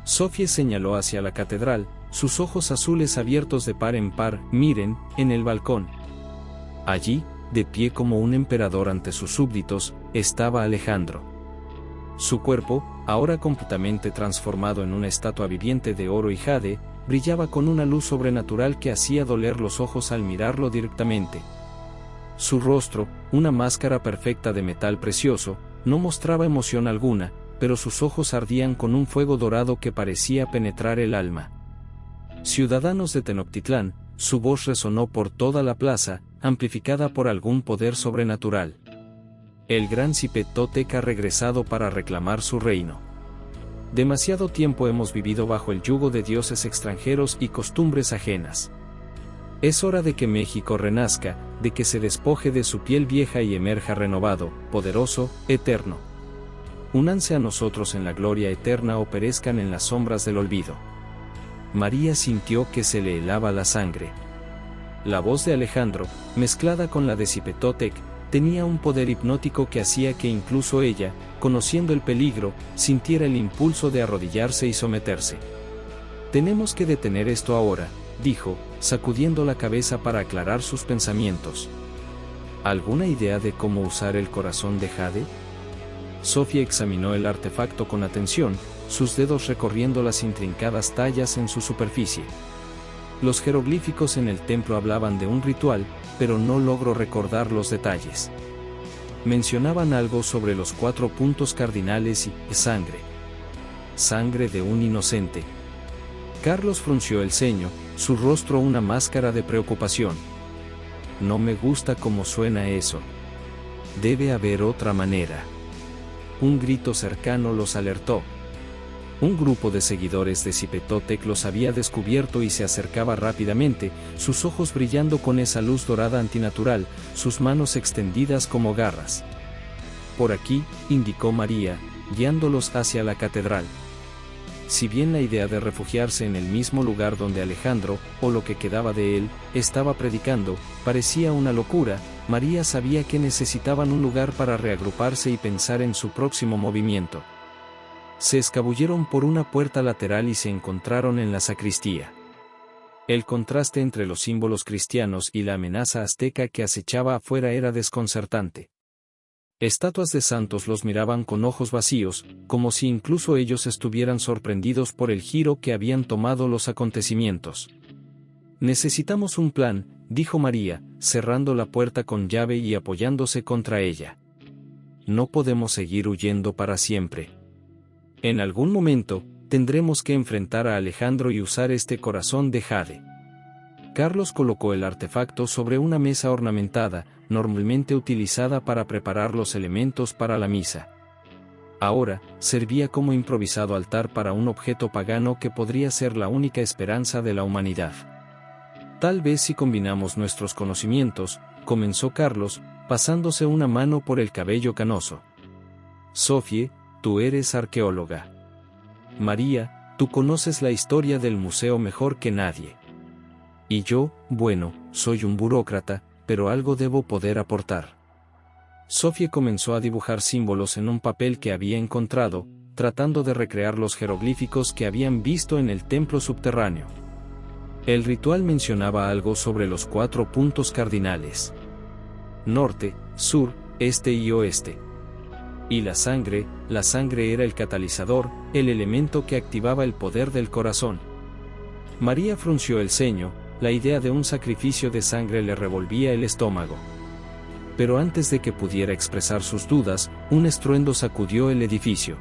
Sofía señaló hacia la catedral, sus ojos azules abiertos de par en par. «Miren, en el balcón». Allí, de pie como un emperador ante sus súbditos, estaba Alejandro. Su cuerpo, ahora completamente transformado en una estatua viviente de oro y jade, brillaba con una luz sobrenatural que hacía doler los ojos al mirarlo directamente. Su rostro, una máscara perfecta de metal precioso, no mostraba emoción alguna, pero sus ojos ardían con un fuego dorado que parecía penetrar el alma. «Ciudadanos de Tenochtitlán», su voz resonó por toda la plaza, amplificada por algún poder sobrenatural. El gran Zipetotec ha regresado para reclamar su reino. Demasiado tiempo hemos vivido bajo el yugo de dioses extranjeros y costumbres ajenas. Es hora de que México renazca, de que se despoje de su piel vieja y emerja renovado, poderoso, eterno. Únanse a nosotros en la gloria eterna o perezcan en las sombras del olvido. María sintió que se le helaba la sangre. La voz de Alejandro, mezclada con la de Zipetotec, tenía un poder hipnótico que hacía que incluso ella, conociendo el peligro, sintiera el impulso de arrodillarse y someterse. «Tenemos que detener esto ahora», dijo, sacudiendo la cabeza para aclarar sus pensamientos. «¿Alguna idea de cómo usar el corazón de jade?» Sofía examinó el artefacto con atención, sus dedos recorriendo las intrincadas tallas en su superficie. Los jeroglíficos en el templo hablaban de un ritual, pero no logró recordar los detalles. Mencionaban algo sobre los 4 puntos cardinales y sangre. Sangre de un inocente. Carlos frunció el ceño, su rostro una máscara de preocupación. «No me gusta cómo suena eso. Debe haber otra manera». Un grito cercano los alertó. Un grupo de seguidores de Zipetotec los había descubierto y se acercaba rápidamente, sus ojos brillando con esa luz dorada antinatural, sus manos extendidas como garras. «Por aquí», indicó María, guiándolos hacia la catedral. Si bien la idea de refugiarse en el mismo lugar donde Alejandro, o lo que quedaba de él, estaba predicando, parecía una locura, María sabía que necesitaban un lugar para reagruparse y pensar en su próximo movimiento. Se escabulleron por una puerta lateral y se encontraron en la sacristía. El contraste entre los símbolos cristianos y la amenaza azteca que acechaba afuera era desconcertante. Estatuas de santos los miraban con ojos vacíos, como si incluso ellos estuvieran sorprendidos por el giro que habían tomado los acontecimientos. «Necesitamos un plan», dijo María, cerrando la puerta con llave y apoyándose contra ella. «No podemos seguir huyendo para siempre. En algún momento, tendremos que enfrentar a Alejandro y usar este corazón de jade». Carlos colocó el artefacto sobre una mesa ornamentada, normalmente utilizada para preparar los elementos para la misa. Ahora, servía como improvisado altar para un objeto pagano que podría ser la única esperanza de la humanidad. «Tal vez si combinamos nuestros conocimientos», comenzó Carlos, pasándose una mano por el cabello canoso. «Sofía, tú eres arqueóloga. María, tú conoces la historia del museo mejor que nadie. Y yo, bueno, soy un burócrata, pero algo debo poder aportar». Sofía comenzó a dibujar símbolos en un papel que había encontrado, tratando de recrear los jeroglíficos que habían visto en el templo subterráneo. El ritual mencionaba algo sobre los 4 puntos cardinales: norte, sur, este y oeste. Y la sangre era el catalizador, el elemento que activaba el poder del corazón. María frunció el ceño, la idea de un sacrificio de sangre le revolvía el estómago. Pero antes de que pudiera expresar sus dudas, un estruendo sacudió el edificio.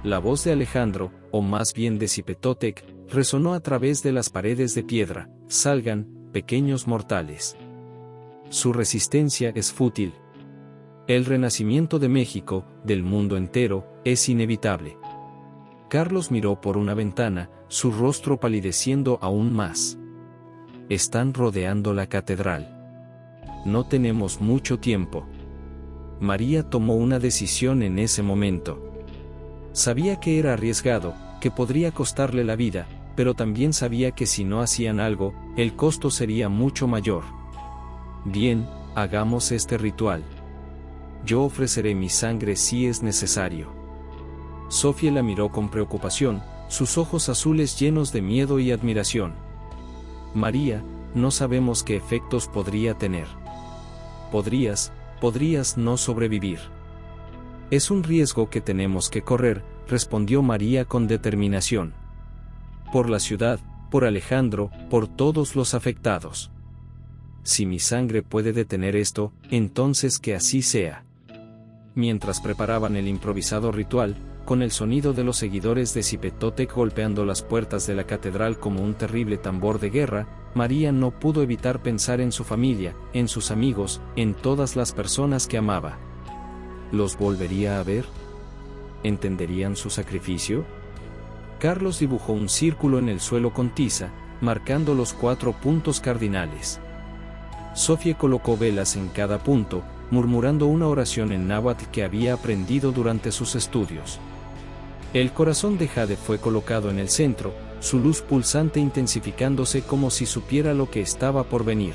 La voz de Alejandro, o más bien de Zipetotec, resonó a través de las paredes de piedra: «Salgan, pequeños mortales. Su resistencia es fútil. El renacimiento de México, del mundo entero, es inevitable. Carlos miró por una ventana, su rostro palideciendo aún más. Están rodeando la catedral. No tenemos mucho tiempo. María tomó una decisión en ese momento. Sabía que era arriesgado, que podría costarle la vida, pero también sabía que si no hacían algo, el costo sería mucho mayor. Bien, hagamos este ritual. Yo ofreceré mi sangre si es necesario. Sofía la miró con preocupación, sus ojos azules llenos de miedo y admiración. María, no sabemos qué efectos podría tener. Podrías no sobrevivir. Es un riesgo que tenemos que correr, respondió María con determinación. Por la ciudad, por Alejandro, por todos los afectados. Si mi sangre puede detener esto, entonces que así sea. Mientras preparaban el improvisado ritual, con el sonido de los seguidores de Zipetotec golpeando las puertas de la catedral como un terrible tambor de guerra, María no pudo evitar pensar en su familia, en sus amigos, en todas las personas que amaba. ¿Los volvería a ver? ¿Entenderían su sacrificio? Carlos dibujó un círculo en el suelo con tiza, marcando los 4 puntos cardinales. Sofía colocó velas en cada punto, murmurando una oración en náhuatl que había aprendido durante sus estudios. El corazón de Jade fue colocado en el centro, su luz pulsante intensificándose como si supiera lo que estaba por venir.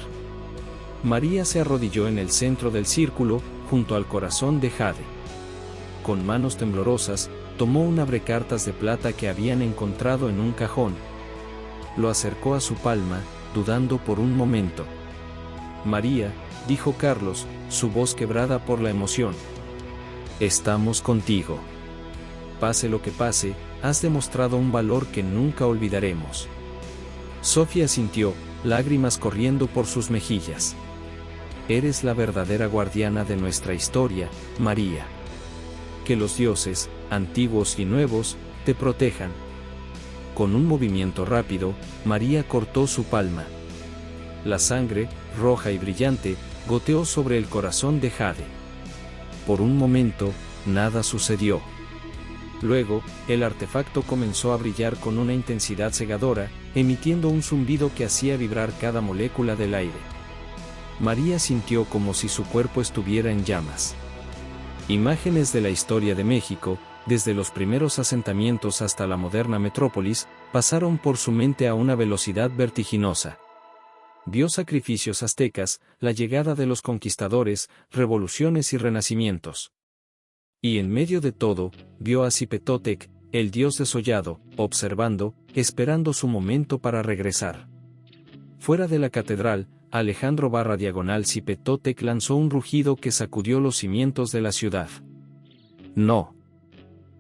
María se arrodilló en el centro del círculo, junto al corazón de Jade. Con manos temblorosas, tomó un abrecartas de plata que habían encontrado en un cajón. Lo acercó a su palma, dudando por un momento. María, dijo Carlos, su voz quebrada por la emoción. Estamos contigo. Pase lo que pase, has demostrado un valor que nunca olvidaremos. Sofía sintió, lágrimas corriendo por sus mejillas. Eres la verdadera guardiana de nuestra historia, María. Que los dioses, antiguos y nuevos, te protejan. Con un movimiento rápido, María cortó su palma. La sangre, roja y brillante, goteó sobre el corazón de Jade. Por un momento, nada sucedió. Luego, el artefacto comenzó a brillar con una intensidad cegadora, emitiendo un zumbido que hacía vibrar cada molécula del aire. María sintió como si su cuerpo estuviera en llamas. Imágenes de la historia de México, desde los primeros asentamientos hasta la moderna metrópolis, pasaron por su mente a una velocidad vertiginosa. Vio sacrificios aztecas, la llegada de los conquistadores, revoluciones y renacimientos. Y en medio de todo, vio a Zipetotec, el dios desollado, observando, esperando su momento para regresar. Fuera de la catedral, Alejandro /Zipetotec lanzó un rugido que sacudió los cimientos de la ciudad. No.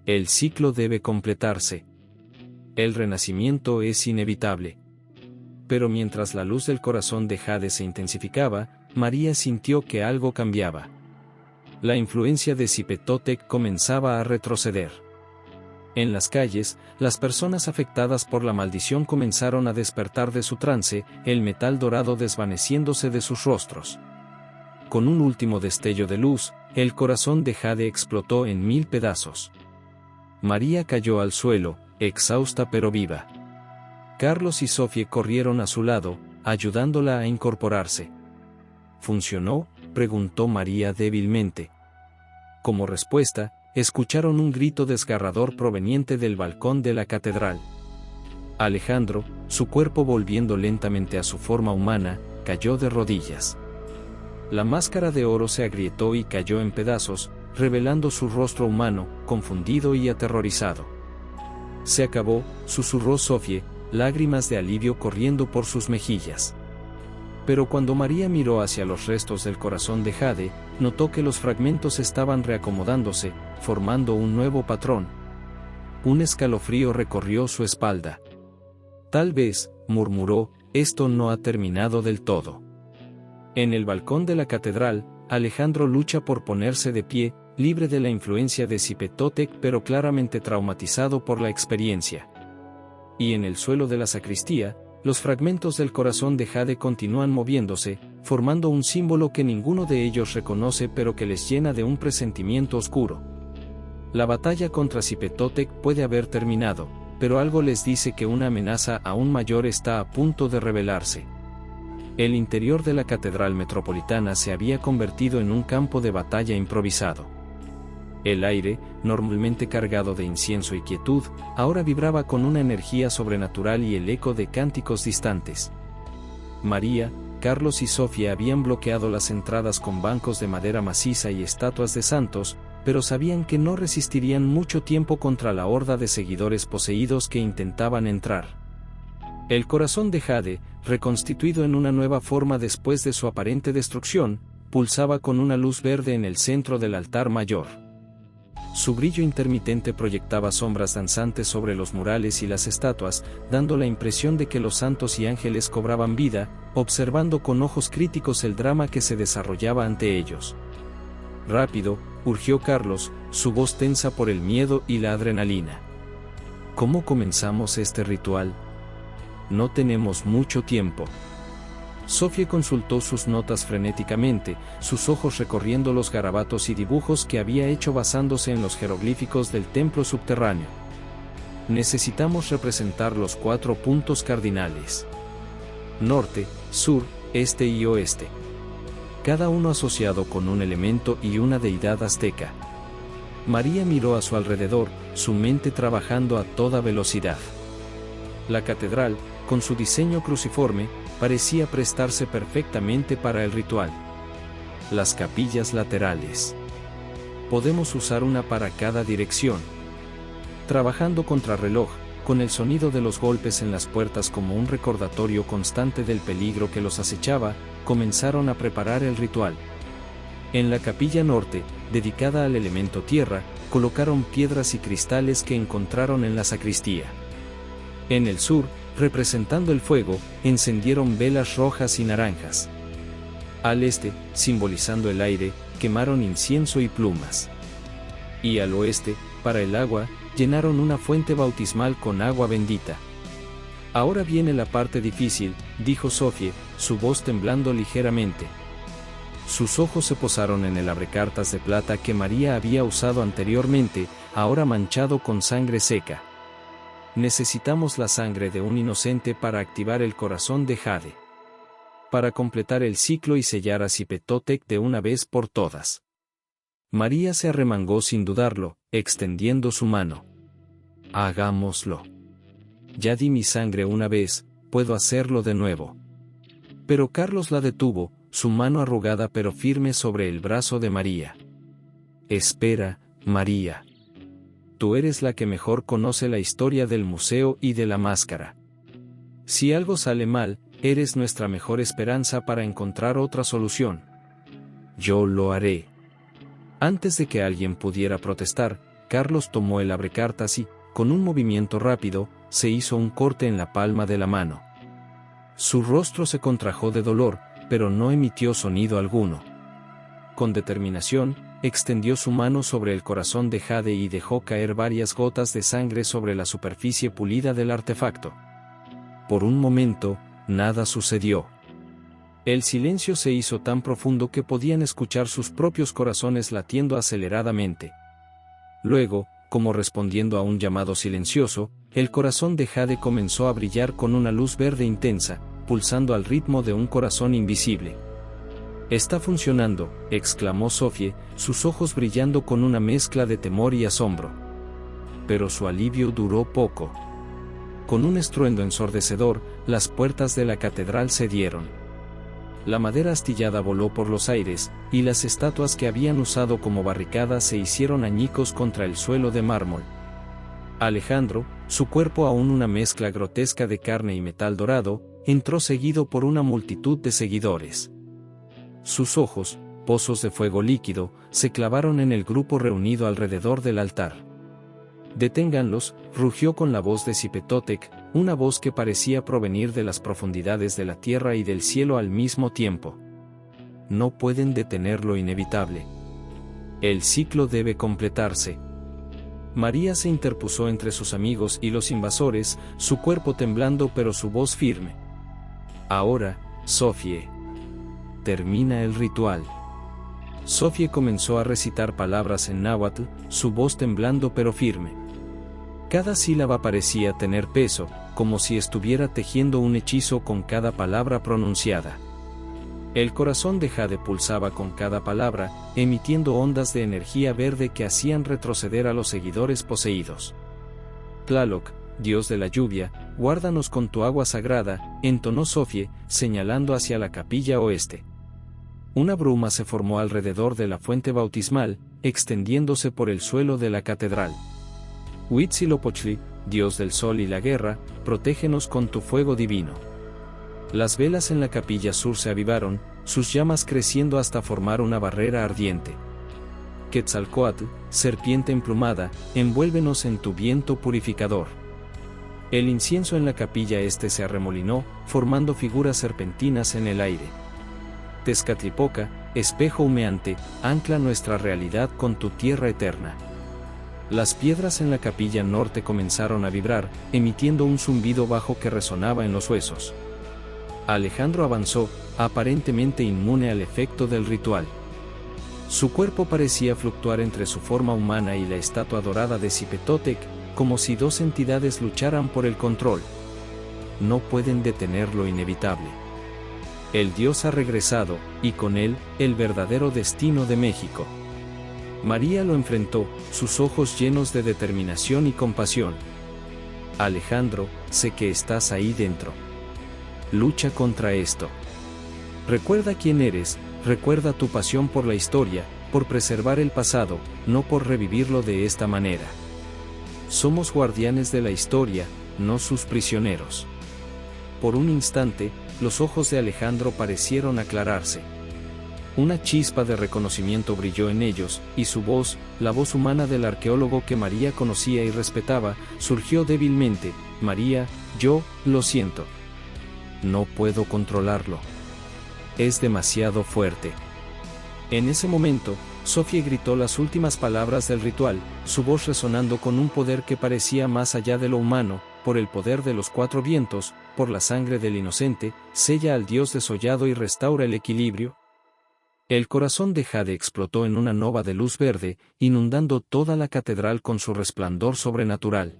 El ciclo debe completarse. El renacimiento es inevitable. Pero mientras la luz del corazón de Jade se intensificaba, María sintió que algo cambiaba. La influencia de Zipetotec comenzaba a retroceder. En las calles, las personas afectadas por la maldición comenzaron a despertar de su trance, el metal dorado desvaneciéndose de sus rostros. Con un último destello de luz, el corazón de Jade explotó en 1000 pedazos. María cayó al suelo, exhausta pero viva. Carlos y Sofía corrieron a su lado, ayudándola a incorporarse. ¿Funcionó?, preguntó María débilmente. Como respuesta, escucharon un grito desgarrador proveniente del balcón de la catedral. Alejandro, su cuerpo volviendo lentamente a su forma humana, cayó de rodillas. La máscara de oro se agrietó y cayó en pedazos, revelando su rostro humano, confundido y aterrorizado. Se acabó, susurró Sofía, lágrimas de alivio corriendo por sus mejillas. Pero cuando María miró hacia los restos del corazón de Jade, notó que los fragmentos estaban reacomodándose, formando un nuevo patrón. Un escalofrío recorrió su espalda. Tal vez, murmuró, esto no ha terminado del todo. En el balcón de la catedral, Alejandro lucha por ponerse de pie, libre de la influencia de Zipetotec pero claramente traumatizado por la experiencia. Y en el suelo de la sacristía, los fragmentos del corazón de jade continúan moviéndose, formando un símbolo que ninguno de ellos reconoce pero que les llena de un presentimiento oscuro. La batalla contra Cipetotec puede haber terminado, pero algo les dice que una amenaza aún mayor está a punto de revelarse. El interior de la Catedral Metropolitana se había convertido en un campo de batalla improvisado. El aire, normalmente cargado de incienso y quietud, ahora vibraba con una energía sobrenatural y el eco de cánticos distantes. María, Carlos y Sofía habían bloqueado las entradas con bancos de madera maciza y estatuas de santos, pero sabían que no resistirían mucho tiempo contra la horda de seguidores poseídos que intentaban entrar. El corazón de jade, reconstituido en una nueva forma después de su aparente destrucción, pulsaba con una luz verde en el centro del altar mayor. Su brillo intermitente proyectaba sombras danzantes sobre los murales y las estatuas, dando la impresión de que los santos y ángeles cobraban vida, observando con ojos críticos el drama que se desarrollaba ante ellos. Rápido, urgió Carlos, su voz tensa por el miedo y la adrenalina. ¿Cómo comenzamos este ritual? No tenemos mucho tiempo. Sofía consultó sus notas frenéticamente, sus ojos recorriendo los garabatos y dibujos que había hecho basándose en los jeroglíficos del templo subterráneo. Necesitamos representar los 4 puntos cardinales: norte, sur, este y oeste. Cada uno asociado con un elemento y una deidad azteca. María miró a su alrededor, su mente trabajando a toda velocidad. La catedral, con su diseño cruciforme, parecía prestarse perfectamente para el ritual. Las capillas laterales. Podemos usar una para cada dirección. Trabajando contrarreloj, con el sonido de los golpes en las puertas como un recordatorio constante del peligro que los acechaba, comenzaron a preparar el ritual. En la capilla norte, dedicada al elemento tierra, colocaron piedras y cristales que encontraron en la sacristía. En el sur, representando el fuego, encendieron velas rojas y naranjas. Al este, simbolizando el aire, quemaron incienso y plumas. Y al oeste, para el agua, llenaron una fuente bautismal con agua bendita. Ahora viene la parte difícil, dijo Sofía, su voz temblando ligeramente. Sus ojos se posaron en el abrecartas de plata que María había usado anteriormente, ahora manchado con sangre seca. Necesitamos la sangre de un inocente para activar el corazón de jade. Para completar el ciclo y sellar a Cipetotec de una vez por todas. María se arremangó sin dudarlo, extendiendo su mano. Hagámoslo. Ya di mi sangre una vez, puedo hacerlo de nuevo. Pero Carlos la detuvo, su mano arrugada pero firme sobre el brazo de María. Espera, María. Tú eres la que mejor conoce la historia del museo y de la máscara. Si algo sale mal, eres nuestra mejor esperanza para encontrar otra solución. Yo lo haré. Antes de que alguien pudiera protestar, Carlos tomó el abrecartas y, con un movimiento rápido, se hizo un corte en la palma de la mano. Su rostro se contrajo de dolor, pero no emitió sonido alguno. Con determinación, extendió su mano sobre el corazón de jade y dejó caer varias gotas de sangre sobre la superficie pulida del artefacto. Por un momento, nada sucedió. El silencio se hizo tan profundo que podían escuchar sus propios corazones latiendo aceleradamente. Luego, como respondiendo a un llamado silencioso, el corazón de jade comenzó a brillar con una luz verde intensa, pulsando al ritmo de un corazón invisible. «Está funcionando», exclamó Sofía, sus ojos brillando con una mezcla de temor y asombro. Pero su alivio duró poco. Con un estruendo ensordecedor, las puertas de la catedral cedieron. La madera astillada voló por los aires, y las estatuas que habían usado como barricadas se hicieron añicos contra el suelo de mármol. Alejandro, su cuerpo aún una mezcla grotesca de carne y metal dorado, entró seguido por una multitud de seguidores. Sus ojos, pozos de fuego líquido, se clavaron en el grupo reunido alrededor del altar. «Deténganlos», rugió con la voz de Cipetotec, una voz que parecía provenir de las profundidades de la tierra y del cielo al mismo tiempo. «No pueden detener lo inevitable. El ciclo debe completarse». María se interpuso entre sus amigos y los invasores, su cuerpo temblando pero su voz firme. Ahora, Sofie. Termina el ritual. Sofie comenzó a recitar palabras en náhuatl, su voz temblando pero firme. Cada sílaba parecía tener peso, como si estuviera tejiendo un hechizo con cada palabra pronunciada. El corazón de Jade pulsaba con cada palabra, emitiendo ondas de energía verde que hacían retroceder a los seguidores poseídos. Tlaloc, Dios de la lluvia, guárdanos con tu agua sagrada, entonó Sofie, señalando hacia la capilla oeste. Una bruma se formó alrededor de la fuente bautismal, extendiéndose por el suelo de la catedral. Huitzilopochtli, Dios del sol y la guerra, protégenos con tu fuego divino. Las velas en la capilla sur se avivaron, sus llamas creciendo hasta formar una barrera ardiente. Quetzalcóatl, serpiente emplumada, envuélvenos en tu viento purificador. El incienso en la capilla este se arremolinó, formando figuras serpentinas en el aire. Tezcatlipoca, espejo humeante, ancla nuestra realidad con tu tierra eterna. Las piedras en la capilla norte comenzaron a vibrar, emitiendo un zumbido bajo que resonaba en los huesos. Alejandro avanzó, aparentemente inmune al efecto del ritual. Su cuerpo parecía fluctuar entre su forma humana y la estatua dorada de Cipetotec, como si dos entidades lucharan por el control. No pueden detener lo inevitable. El dios ha regresado, y con él, el verdadero destino de México. María lo enfrentó, sus ojos llenos de determinación y compasión. Alejandro, sé que estás ahí dentro. Lucha contra esto. Recuerda quién eres, recuerda tu pasión por la historia, por preservar el pasado, no por revivirlo de esta manera. Somos guardianes de la historia, no sus prisioneros. Por un instante, los ojos de Alejandro parecieron aclararse. Una chispa de reconocimiento brilló en ellos, y su voz, la voz humana del arqueólogo que María conocía y respetaba, surgió débilmente: María, yo, lo siento. No puedo controlarlo. Es demasiado fuerte. En ese momento, Sofie gritó las últimas palabras del ritual, su voz resonando con un poder que parecía más allá de lo humano. Por el poder de los cuatro vientos, por la sangre del inocente, sella al dios desollado y restaura el equilibrio. El corazón de Jade explotó en una nova de luz verde, inundando toda la catedral con su resplandor sobrenatural.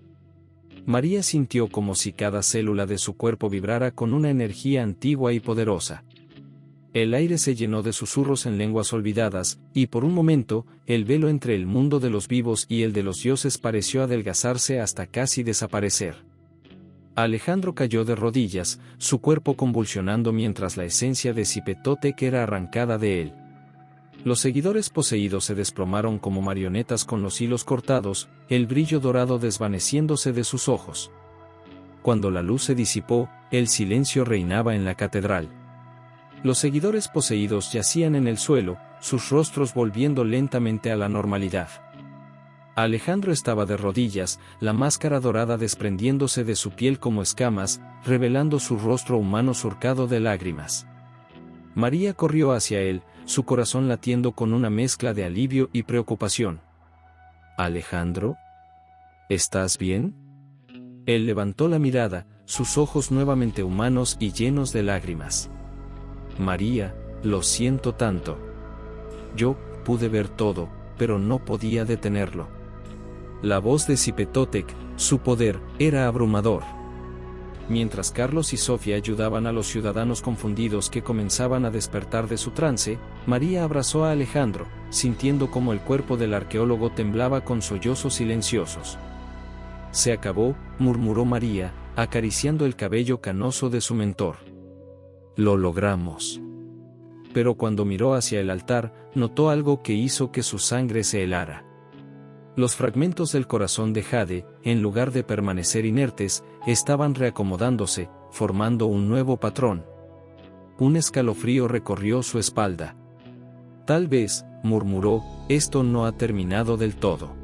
María sintió como si cada célula de su cuerpo vibrara con una energía antigua y poderosa. El aire se llenó de susurros en lenguas olvidadas, y por un momento, el velo entre el mundo de los vivos y el de los dioses pareció adelgazarse hasta casi desaparecer. Alejandro cayó de rodillas, su cuerpo convulsionando mientras la esencia de Cipetotec era arrancada de él. Los seguidores poseídos se desplomaron como marionetas con los hilos cortados, el brillo dorado desvaneciéndose de sus ojos. Cuando la luz se disipó, el silencio reinaba en la catedral. Los seguidores poseídos yacían en el suelo, sus rostros volviendo lentamente a la normalidad. Alejandro estaba de rodillas, la máscara dorada desprendiéndose de su piel como escamas, revelando su rostro humano surcado de lágrimas. María corrió hacia él, su corazón latiendo con una mezcla de alivio y preocupación. «Alejandro, ¿estás bien?» Él levantó la mirada, sus ojos nuevamente humanos y llenos de lágrimas. «María, lo siento tanto. Yo pude ver todo, pero no podía detenerlo». La voz de Cipetotec, su poder, era abrumador. Mientras Carlos y Sofía ayudaban a los ciudadanos confundidos que comenzaban a despertar de su trance, María abrazó a Alejandro, sintiendo como el cuerpo del arqueólogo temblaba con sollozos silenciosos. «Se acabó», murmuró María, acariciando el cabello canoso de su mentor. «Lo logramos». Pero cuando miró hacia el altar, notó algo que hizo que su sangre se helara. Los fragmentos del corazón de Jade, en lugar de permanecer inertes, estaban reacomodándose, formando un nuevo patrón. Un escalofrío recorrió su espalda. «Tal vez», murmuró, «esto no ha terminado del todo».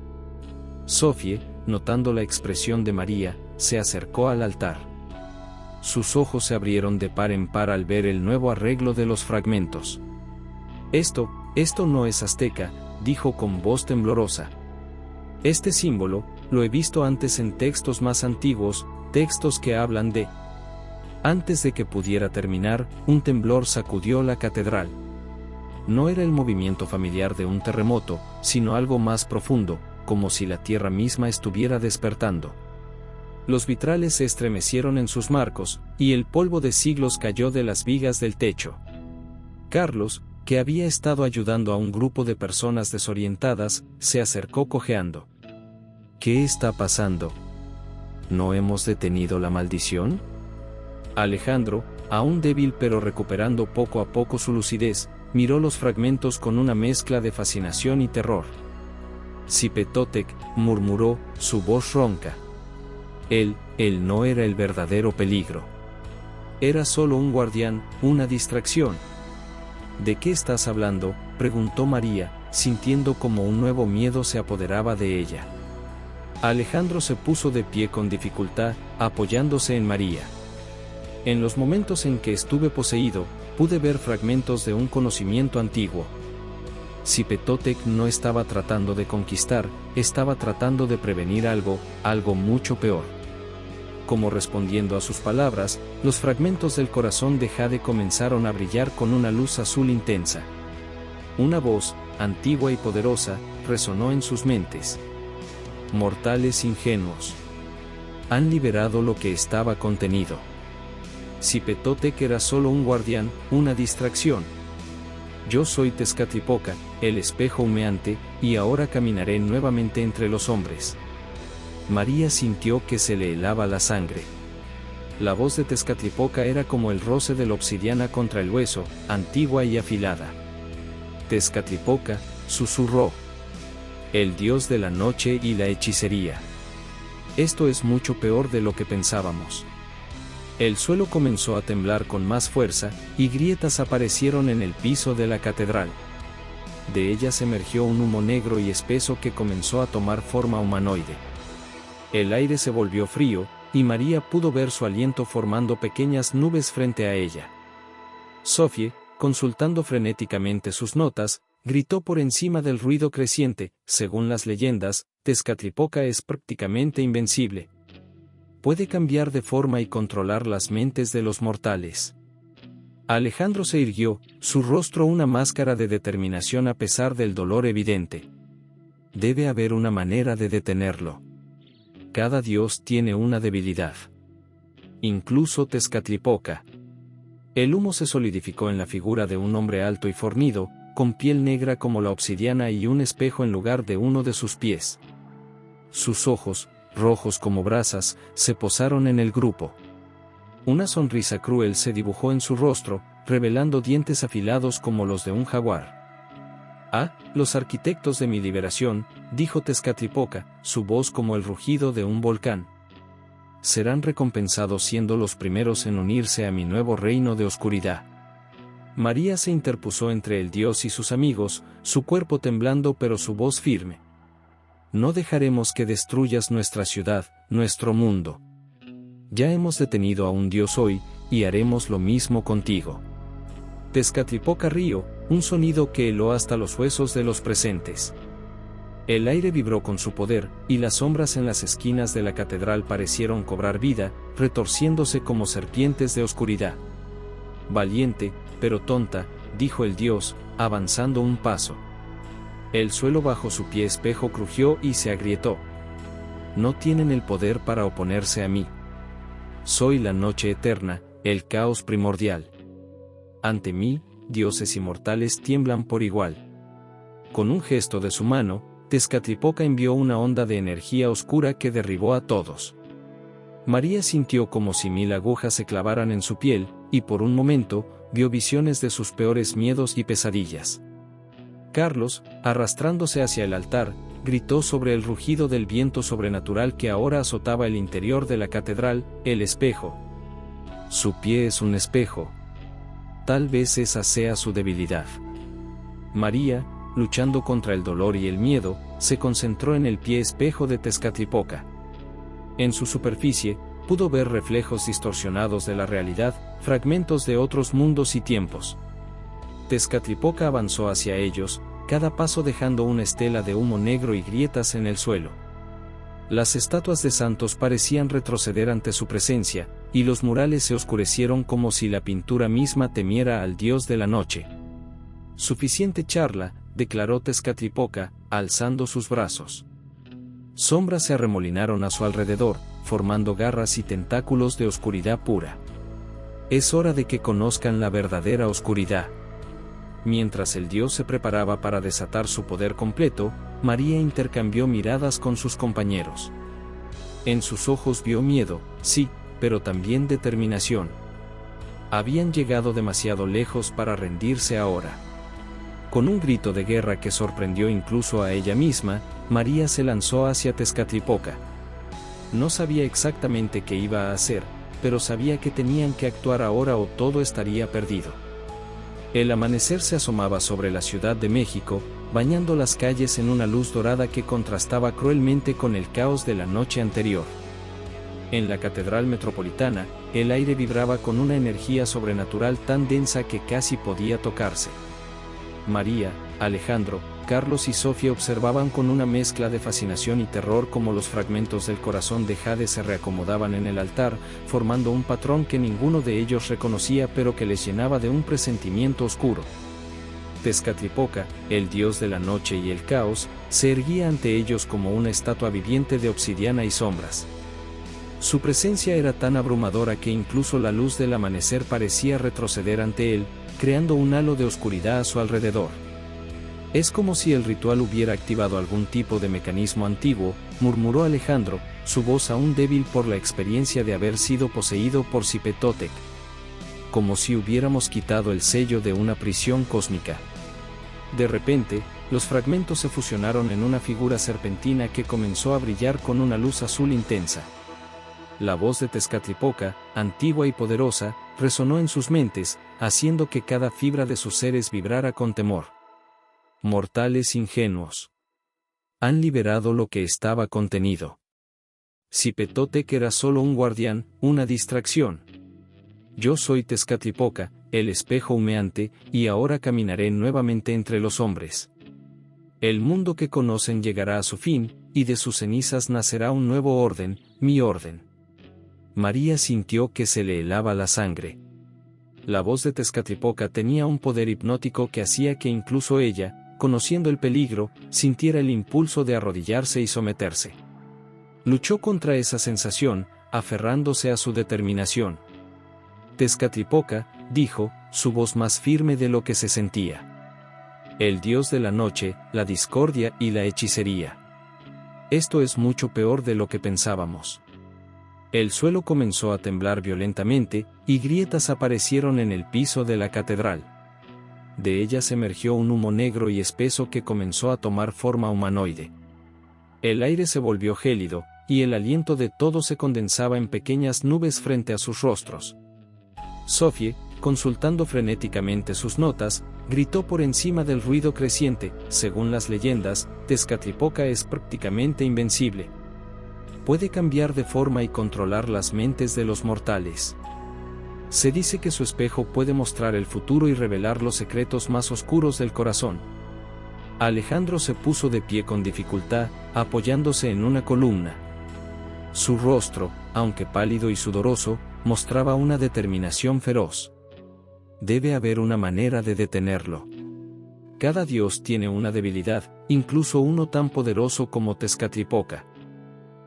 Sofie, notando la expresión de María, se acercó al altar. Sus ojos se abrieron de par en par al ver el nuevo arreglo de los fragmentos. Esto no es azteca», dijo con voz temblorosa. Este símbolo, lo he visto antes en textos más antiguos, textos que hablan de... Antes de que pudiera terminar, un temblor sacudió la catedral. No era el movimiento familiar de un terremoto, sino algo más profundo, como si la tierra misma estuviera despertando. Los vitrales se estremecieron en sus marcos, y el polvo de siglos cayó de las vigas del techo. Carlos, que había estado ayudando a un grupo de personas desorientadas, se acercó cojeando. ¿Qué está pasando? ¿No hemos detenido la maldición? Alejandro, aún débil pero recuperando poco a poco su lucidez, miró los fragmentos con una mezcla de fascinación y terror. Cipetotec, murmuró, su voz ronca. Él no era el verdadero peligro. Era solo un guardián, una distracción. ¿De qué estás hablando?, preguntó María, sintiendo como un nuevo miedo se apoderaba de ella. Alejandro se puso de pie con dificultad, apoyándose en María. En los momentos en que estuve poseído, pude ver fragmentos de un conocimiento antiguo. Cipetotec no estaba tratando de conquistar, estaba tratando de prevenir algo mucho peor. Como respondiendo a sus palabras, los fragmentos del corazón de Jade comenzaron a brillar con una luz azul intensa. Una voz, antigua y poderosa, resonó en sus mentes. Mortales ingenuos. Han liberado lo que estaba contenido. Cipetotec era solo un guardián, una distracción. Yo soy Tezcatlipoca, el espejo humeante, y ahora caminaré nuevamente entre los hombres. María sintió que se le helaba la sangre. La voz de Tezcatlipoca era como el roce de la obsidiana contra el hueso, antigua y afilada. Tezcatlipoca, susurró. El dios de la noche y la hechicería. Esto es mucho peor de lo que pensábamos. El suelo comenzó a temblar con más fuerza, y grietas aparecieron en el piso de la catedral. De ellas emergió un humo negro y espeso que comenzó a tomar forma humanoide. El aire se volvió frío, y María pudo ver su aliento formando pequeñas nubes frente a ella. Sofie, consultando frenéticamente sus notas, gritó por encima del ruido creciente: según las leyendas, Tezcatlipoca es prácticamente invencible. Puede cambiar de forma y controlar las mentes de los mortales. Alejandro se irguió, su rostro una máscara de determinación a pesar del dolor evidente. Debe haber una manera de detenerlo. Cada dios tiene una debilidad. Incluso Tezcatlipoca. El humo se solidificó en la figura de un hombre alto y fornido, con piel negra como la obsidiana y un espejo en lugar de uno de sus pies. Sus ojos, rojos como brasas, se posaron en el grupo. Una sonrisa cruel se dibujó en su rostro, revelando dientes afilados como los de un jaguar. «Ah, los arquitectos de mi liberación», dijo Tezcatlipoca, su voz como el rugido de un volcán. «Serán recompensados siendo los primeros en unirse a mi nuevo reino de oscuridad». María se interpuso entre el dios y sus amigos, su cuerpo temblando pero su voz firme. «No dejaremos que destruyas nuestra ciudad, nuestro mundo. Ya hemos detenido a un dios hoy, y haremos lo mismo contigo». Tezcatlipoca rió, un sonido que heló hasta los huesos de los presentes. El aire vibró con su poder, y las sombras en las esquinas de la catedral parecieron cobrar vida, retorciéndose como serpientes de oscuridad. «Valiente, pero tonta», dijo el dios, avanzando un paso. El suelo bajo su pie espejo crujió y se agrietó. «No tienen el poder para oponerse a mí. Soy la noche eterna, el caos primordial. Ante mí, dioses inmortales tiemblan por igual». Con un gesto de su mano, Tezcatlipoca envió una onda de energía oscura que derribó a todos. María sintió como si 1000 agujas se clavaran en su piel, y por un momento, vio visiones de sus peores miedos y pesadillas. Carlos, arrastrándose hacia el altar, gritó sobre el rugido del viento sobrenatural que ahora azotaba el interior de la catedral: «El espejo. Su pie es un espejo. Tal vez esa sea su debilidad». María, luchando contra el dolor y el miedo, se concentró en el pie espejo de Tezcatlipoca. En su superficie, pudo ver reflejos distorsionados de la realidad, fragmentos de otros mundos y tiempos. Tezcatlipoca avanzó hacia ellos, cada paso dejando una estela de humo negro y grietas en el suelo. Las estatuas de santos parecían retroceder ante su presencia, y los murales se oscurecieron como si la pintura misma temiera al dios de la noche. Suficiente charla, declaró Tezcatlipoca, alzando sus brazos. Sombras se arremolinaron a su alrededor, formando garras y tentáculos de oscuridad pura. Es hora de que conozcan la verdadera oscuridad. Mientras el dios se preparaba para desatar su poder completo, María intercambió miradas con sus compañeros. En sus ojos vio miedo, sí, pero también determinación. Habían llegado demasiado lejos para rendirse ahora. Con un grito de guerra que sorprendió incluso a ella misma, María se lanzó hacia Tezcatlipoca. No sabía exactamente qué iba a hacer, pero sabía que tenían que actuar ahora o todo estaría perdido. El amanecer se asomaba sobre la Ciudad de México, bañando las calles en una luz dorada que contrastaba cruelmente con el caos de la noche anterior. En la Catedral Metropolitana, el aire vibraba con una energía sobrenatural tan densa que casi podía tocarse. María, Alejandro, Carlos y Sofía observaban con una mezcla de fascinación y terror cómo los fragmentos del corazón de Jade se reacomodaban en el altar, formando un patrón que ninguno de ellos reconocía pero que les llenaba de un presentimiento oscuro. Tezcatlipoca, el dios de la noche y el caos, se erguía ante ellos como una estatua viviente de obsidiana y sombras. Su presencia era tan abrumadora que incluso la luz del amanecer parecía retroceder ante él, creando un halo de oscuridad a su alrededor. Es como si el ritual hubiera activado algún tipo de mecanismo antiguo, murmuró Alejandro, su voz aún débil por la experiencia de haber sido poseído por Cipetotec. Como si hubiéramos quitado el sello de una prisión cósmica. De repente, los fragmentos se fusionaron en una figura serpentina que comenzó a brillar con una luz azul intensa. La voz de Tezcatlipoca, antigua y poderosa, resonó en sus mentes, haciendo que cada fibra de sus seres vibrara con temor. Mortales ingenuos. Han liberado lo que estaba contenido. Cipetotec era solo un guardián, una distracción. Yo soy Tezcatlipoca, el espejo humeante, y ahora caminaré nuevamente entre los hombres. El mundo que conocen llegará a su fin, y de sus cenizas nacerá un nuevo orden, mi orden. María sintió que se le helaba la sangre. La voz de Tezcatlipoca tenía un poder hipnótico que hacía que incluso ella, conociendo el peligro, sintiera el impulso de arrodillarse y someterse. Luchó contra esa sensación, aferrándose a su determinación. Tezcatlipoca, dijo, su voz más firme de lo que se sentía. El dios de la noche, la discordia y la hechicería. Esto es mucho peor de lo que pensábamos. El suelo comenzó a temblar violentamente, y grietas aparecieron en el piso de la catedral. De ellas emergió un humo negro y espeso que comenzó a tomar forma humanoide. El aire se volvió gélido, y el aliento de todos se condensaba en pequeñas nubes frente a sus rostros. Sofía, consultando frenéticamente sus notas, gritó por encima del ruido creciente: según las leyendas, Tezcatlipoca es prácticamente invencible. Puede cambiar de forma y controlar las mentes de los mortales. Se dice que su espejo puede mostrar el futuro y revelar los secretos más oscuros del corazón. Alejandro se puso de pie con dificultad, apoyándose en una columna. Su rostro, aunque pálido y sudoroso, mostraba una determinación feroz. Debe haber una manera de detenerlo. Cada dios tiene una debilidad, incluso uno tan poderoso como Tezcatlipoca.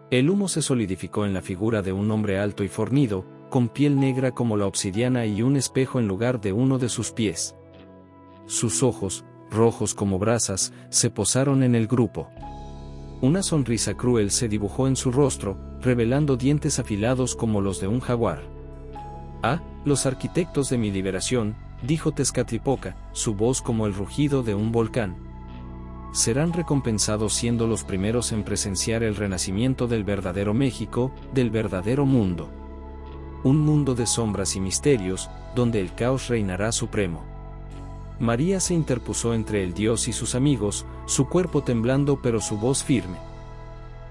El humo se solidificó en la figura de un hombre alto y fornido, con piel negra como la obsidiana y un espejo en lugar de uno de sus pies. Sus ojos, rojos como brasas, se posaron en el grupo. Una sonrisa cruel se dibujó en su rostro, revelando dientes afilados como los de un jaguar. «Ah, los arquitectos de mi liberación», dijo Tezcatlipoca, su voz como el rugido de un volcán. Serán recompensados siendo los primeros en presenciar el renacimiento del verdadero México, del verdadero mundo. Un mundo de sombras y misterios, donde el caos reinará supremo. María se interpuso entre el dios y sus amigos, su cuerpo temblando pero su voz firme.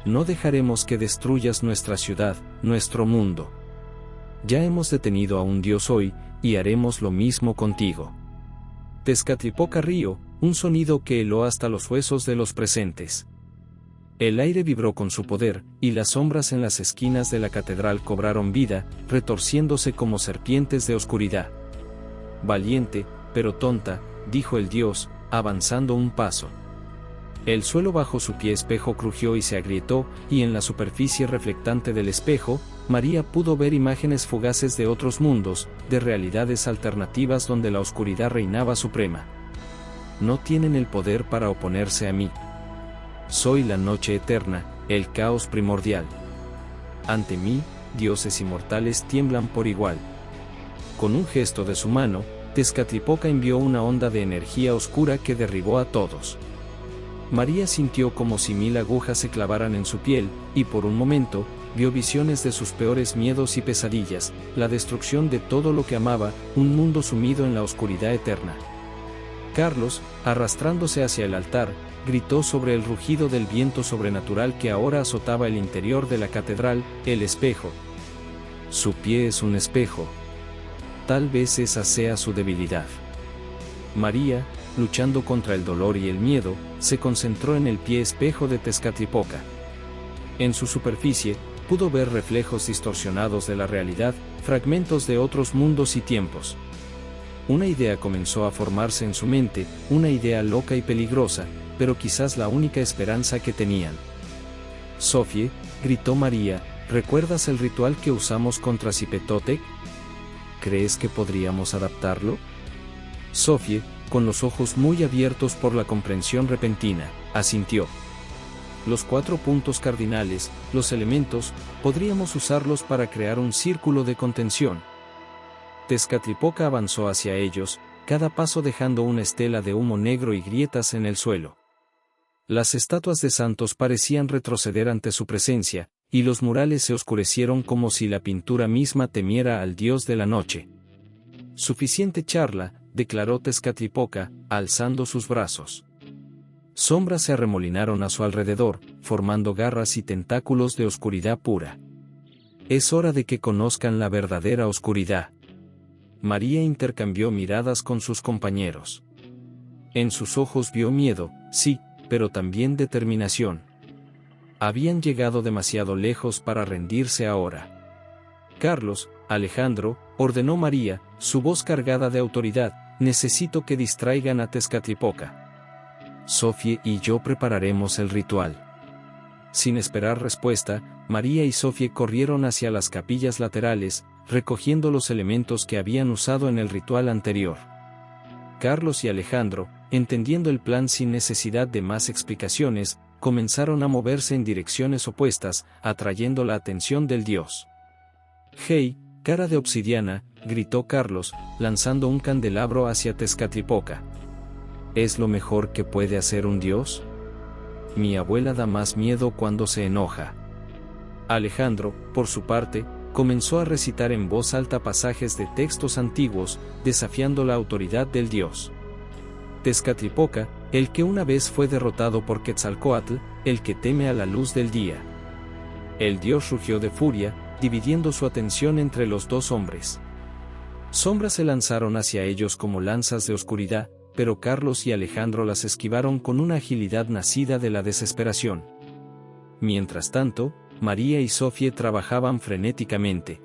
No dejaremos que destruyas nuestra ciudad, nuestro mundo. Ya hemos detenido a un dios hoy, y haremos lo mismo contigo. Tezcatlipoca rió, un sonido que heló hasta los huesos de los presentes. El aire vibró con su poder, y las sombras en las esquinas de la catedral cobraron vida, retorciéndose como serpientes de oscuridad. Valiente, pero tonta, dijo el dios, avanzando un paso. El suelo bajo su pie espejo crujió y se agrietó, y en la superficie reflectante del espejo, María pudo ver imágenes fugaces de otros mundos, de realidades alternativas donde la oscuridad reinaba suprema. No tienen el poder para oponerse a mí. Soy la noche eterna, el caos primordial. Ante mí, dioses inmortales tiemblan por igual. Con un gesto de su mano, Tezcatlipoca envió una onda de energía oscura que derribó a todos. María sintió como si 1000 agujas se clavaran en su piel, y por un momento, vio visiones de sus peores miedos y pesadillas, la destrucción de todo lo que amaba, un mundo sumido en la oscuridad eterna. Carlos, arrastrándose hacia el altar, gritó sobre el rugido del viento sobrenatural que ahora azotaba el interior de la catedral, el espejo. Su pie es un espejo. Tal vez esa sea su debilidad. María, luchando contra el dolor y el miedo, se concentró en el pie espejo de Tezcatlipoca. En su superficie, pudo ver reflejos distorsionados de la realidad, fragmentos de otros mundos y tiempos. Una idea comenzó a formarse en su mente, una idea loca y peligrosa, pero quizás la única esperanza que tenían. «Sofie», gritó María, «¿recuerdas el ritual que usamos contra Cipetotec? ¿Crees que podríamos adaptarlo?» Sofie, con los ojos muy abiertos por la comprensión repentina, asintió. Los 4 puntos cardinales, los elementos, podríamos usarlos para crear un círculo de contención. Tezcatlipoca avanzó hacia ellos, cada paso dejando una estela de humo negro y grietas en el suelo. Las estatuas de santos parecían retroceder ante su presencia, y los murales se oscurecieron como si la pintura misma temiera al dios de la noche. «Suficiente charla», declaró Tezcatlipoca, alzando sus brazos. Sombras se arremolinaron a su alrededor, formando garras y tentáculos de oscuridad pura. «Es hora de que conozcan la verdadera oscuridad». María intercambió miradas con sus compañeros. En sus ojos vio miedo, sí, pero también determinación. Habían llegado demasiado lejos para rendirse ahora. «Carlos, Alejandro», ordenó María, su voz cargada de autoridad, «necesito que distraigan a Tezcatlipoca. Sofie y yo prepararemos el ritual». Sin esperar respuesta, María y Sofie corrieron hacia las capillas laterales, recogiendo los elementos que habían usado en el ritual anterior. Carlos y Alejandro, entendiendo el plan sin necesidad de más explicaciones, comenzaron a moverse en direcciones opuestas, atrayendo la atención del dios. «Hey, cara de obsidiana», gritó Carlos, lanzando un candelabro hacia Tezcatlipoca. «¿Es lo mejor que puede hacer un dios? Mi abuela da más miedo cuando se enoja». Alejandro, por su parte, comenzó a recitar en voz alta pasajes de textos antiguos, desafiando la autoridad del dios. Tezcatlipoca, el que una vez fue derrotado por Quetzalcóatl, el que teme a la luz del día. El dios rugió de furia, dividiendo su atención entre los 2 hombres. Sombras se lanzaron hacia ellos como lanzas de oscuridad, pero Carlos y Alejandro las esquivaron con una agilidad nacida de la desesperación. Mientras tanto, María y Sofie trabajaban frenéticamente.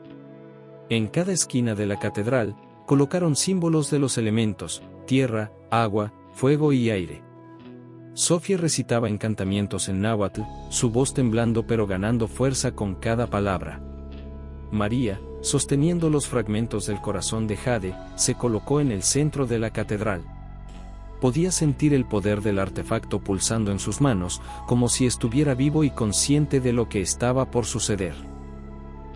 En cada esquina de la catedral, colocaron símbolos de los elementos: tierra, agua, fuego y aire. Sofie recitaba encantamientos en náhuatl, su voz temblando pero ganando fuerza con cada palabra. María, sosteniendo los fragmentos del corazón de Jade, se colocó en el centro de la catedral. Podía sentir el poder del artefacto pulsando en sus manos, como si estuviera vivo y consciente de lo que estaba por suceder.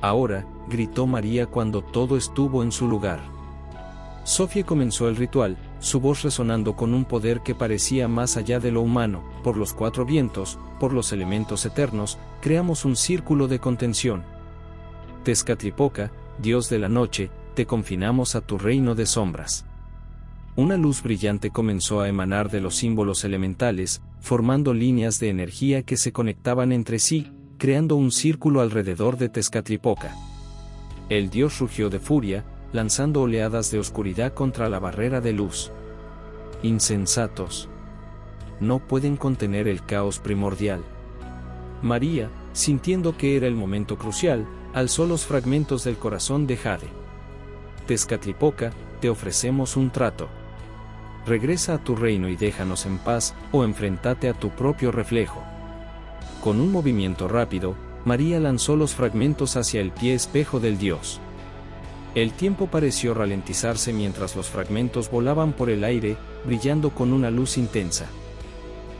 «Ahora», gritó María cuando todo estuvo en su lugar. Sofie comenzó el ritual, su voz resonando con un poder que parecía más allá de lo humano. «Por los 4 vientos, por los elementos eternos, creamos un círculo de contención. Tezcatlipoca, dios de la noche, te confinamos a tu reino de sombras». Una luz brillante comenzó a emanar de los símbolos elementales, formando líneas de energía que se conectaban entre sí, creando un círculo alrededor de Tezcatlipoca. El dios rugió de furia, lanzando oleadas de oscuridad contra la barrera de luz. insensatos. No pueden contener el caos primordial. María, sintiendo que era el momento crucial, alzó los fragmentos del corazón de jade. Tezcatlipoca, te ofrecemos un trato. Regresa a tu reino y déjanos en paz, o enfréntate a tu propio reflejo. Con un movimiento rápido, María lanzó los fragmentos hacia el pie espejo del dios. El tiempo pareció ralentizarse mientras los fragmentos volaban por el aire, brillando con una luz intensa.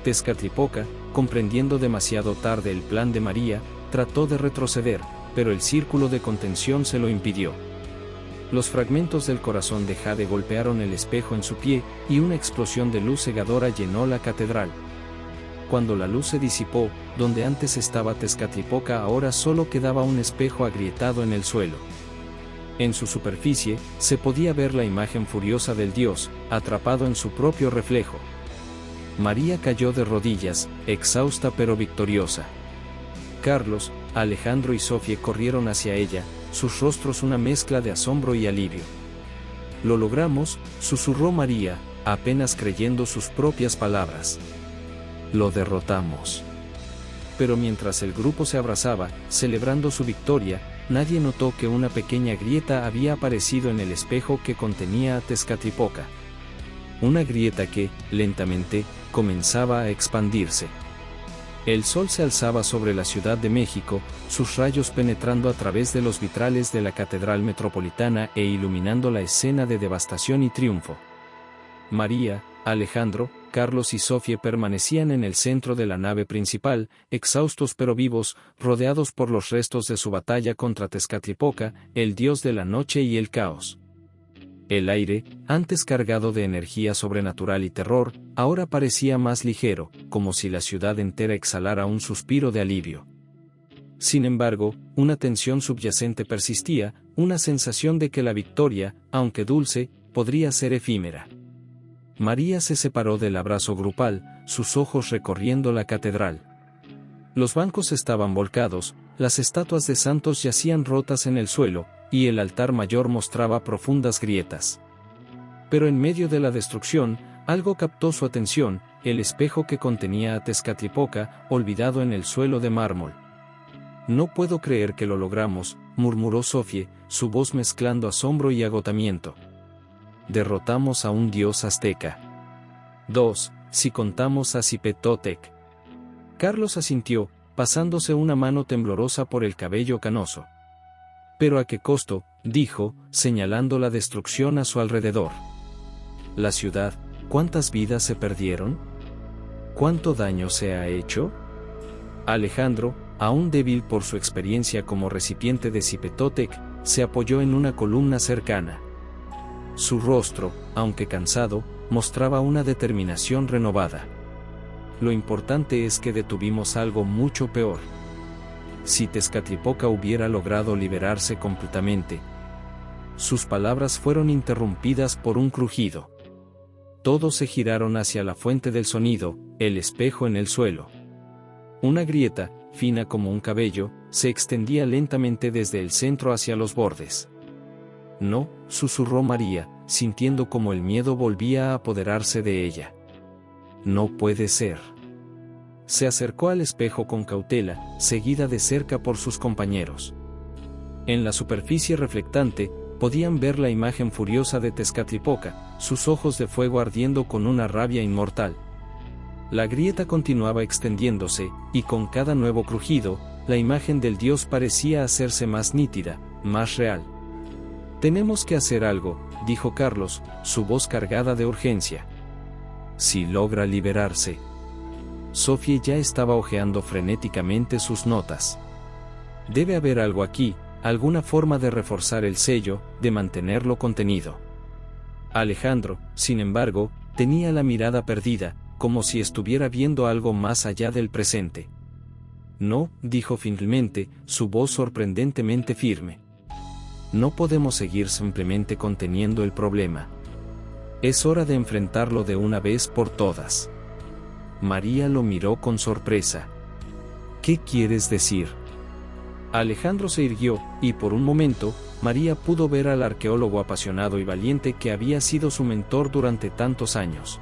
Tezcatlipoca, comprendiendo demasiado tarde el plan de María, trató de retroceder, pero el círculo de contención se lo impidió. Los fragmentos del corazón de jade golpearon el espejo en su pie, y una explosión de luz cegadora llenó la catedral. Cuando la luz se disipó, donde antes estaba Tezcatlipoca ahora solo quedaba un espejo agrietado en el suelo. En su superficie, se podía ver la imagen furiosa del dios, atrapado en su propio reflejo. María cayó de rodillas, exhausta pero victoriosa. Carlos, Alejandro y Sofía corrieron hacia ella, sus rostros una mezcla de asombro y alivio. «Lo logramos», susurró María, apenas creyendo sus propias palabras. «Lo derrotamos». Pero mientras el grupo se abrazaba, celebrando su victoria, nadie notó que una pequeña grieta había aparecido en el espejo que contenía a Tezcatlipoca. Una grieta que, lentamente, comenzaba a expandirse. El sol se alzaba sobre la Ciudad de México, sus rayos penetrando a través de los vitrales de la Catedral Metropolitana e iluminando la escena de devastación y triunfo. María, Alejandro, Carlos y Sofía permanecían en el centro de la nave principal, exhaustos pero vivos, rodeados por los restos de su batalla contra Tezcatlipoca, el dios de la noche y el caos. El aire, antes cargado de energía sobrenatural y terror, ahora parecía más ligero, como si la ciudad entera exhalara un suspiro de alivio. Sin embargo, una tensión subyacente persistía, una sensación de que la victoria, aunque dulce, podría ser efímera. María se separó del abrazo grupal, sus ojos recorriendo la catedral. Los bancos estaban volcados, las estatuas de santos yacían rotas en el suelo, y el altar mayor mostraba profundas grietas. Pero en medio de la destrucción, algo captó su atención, el espejo que contenía a Tezcatlipoca, olvidado en el suelo de mármol. «No puedo creer que lo logramos», murmuró Sofía, su voz mezclando asombro y agotamiento. «Derrotamos a un dios azteca. 2, si contamos a Cipetotec». Carlos asintió, pasándose una mano temblorosa por el cabello canoso. «¿Pero a qué costo?», dijo, señalando la destrucción a su alrededor. «La ciudad, ¿cuántas vidas se perdieron? ¿Cuánto daño se ha hecho?». Alejandro, aún débil por su experiencia como recipiente de Cipetotec, se apoyó en una columna cercana. Su rostro, aunque cansado, mostraba una determinación renovada. «Lo importante es que detuvimos algo mucho peor. Si Tezcatlipoca hubiera logrado liberarse completamente». Sus palabras fueron interrumpidas por un crujido. Todos se giraron hacia la fuente del sonido, el espejo en el suelo. Una grieta, fina como un cabello, se extendía lentamente desde el centro hacia los bordes. «No», susurró María, sintiendo como el miedo volvía a apoderarse de ella. «No puede ser». Se acercó al espejo con cautela, seguida de cerca por sus compañeros. En la superficie reflectante, podían ver la imagen furiosa de Tezcatlipoca, sus ojos de fuego ardiendo con una rabia inmortal. La grieta continuaba extendiéndose, y con cada nuevo crujido, la imagen del dios parecía hacerse más nítida, más real. «Tenemos que hacer algo», dijo Carlos, su voz cargada de urgencia. «Si logra liberarse». Sofía ya estaba hojeando frenéticamente sus notas. «Debe haber algo aquí, alguna forma de reforzar el sello, de mantenerlo contenido». Alejandro, sin embargo, tenía la mirada perdida, como si estuviera viendo algo más allá del presente. «No», dijo finalmente, su voz sorprendentemente firme. «No podemos seguir simplemente conteniendo el problema. Es hora de enfrentarlo de una vez por todas». María lo miró con sorpresa. «¿Qué quieres decir?». Alejandro se irguió, y por un momento, María pudo ver al arqueólogo apasionado y valiente que había sido su mentor durante tantos años.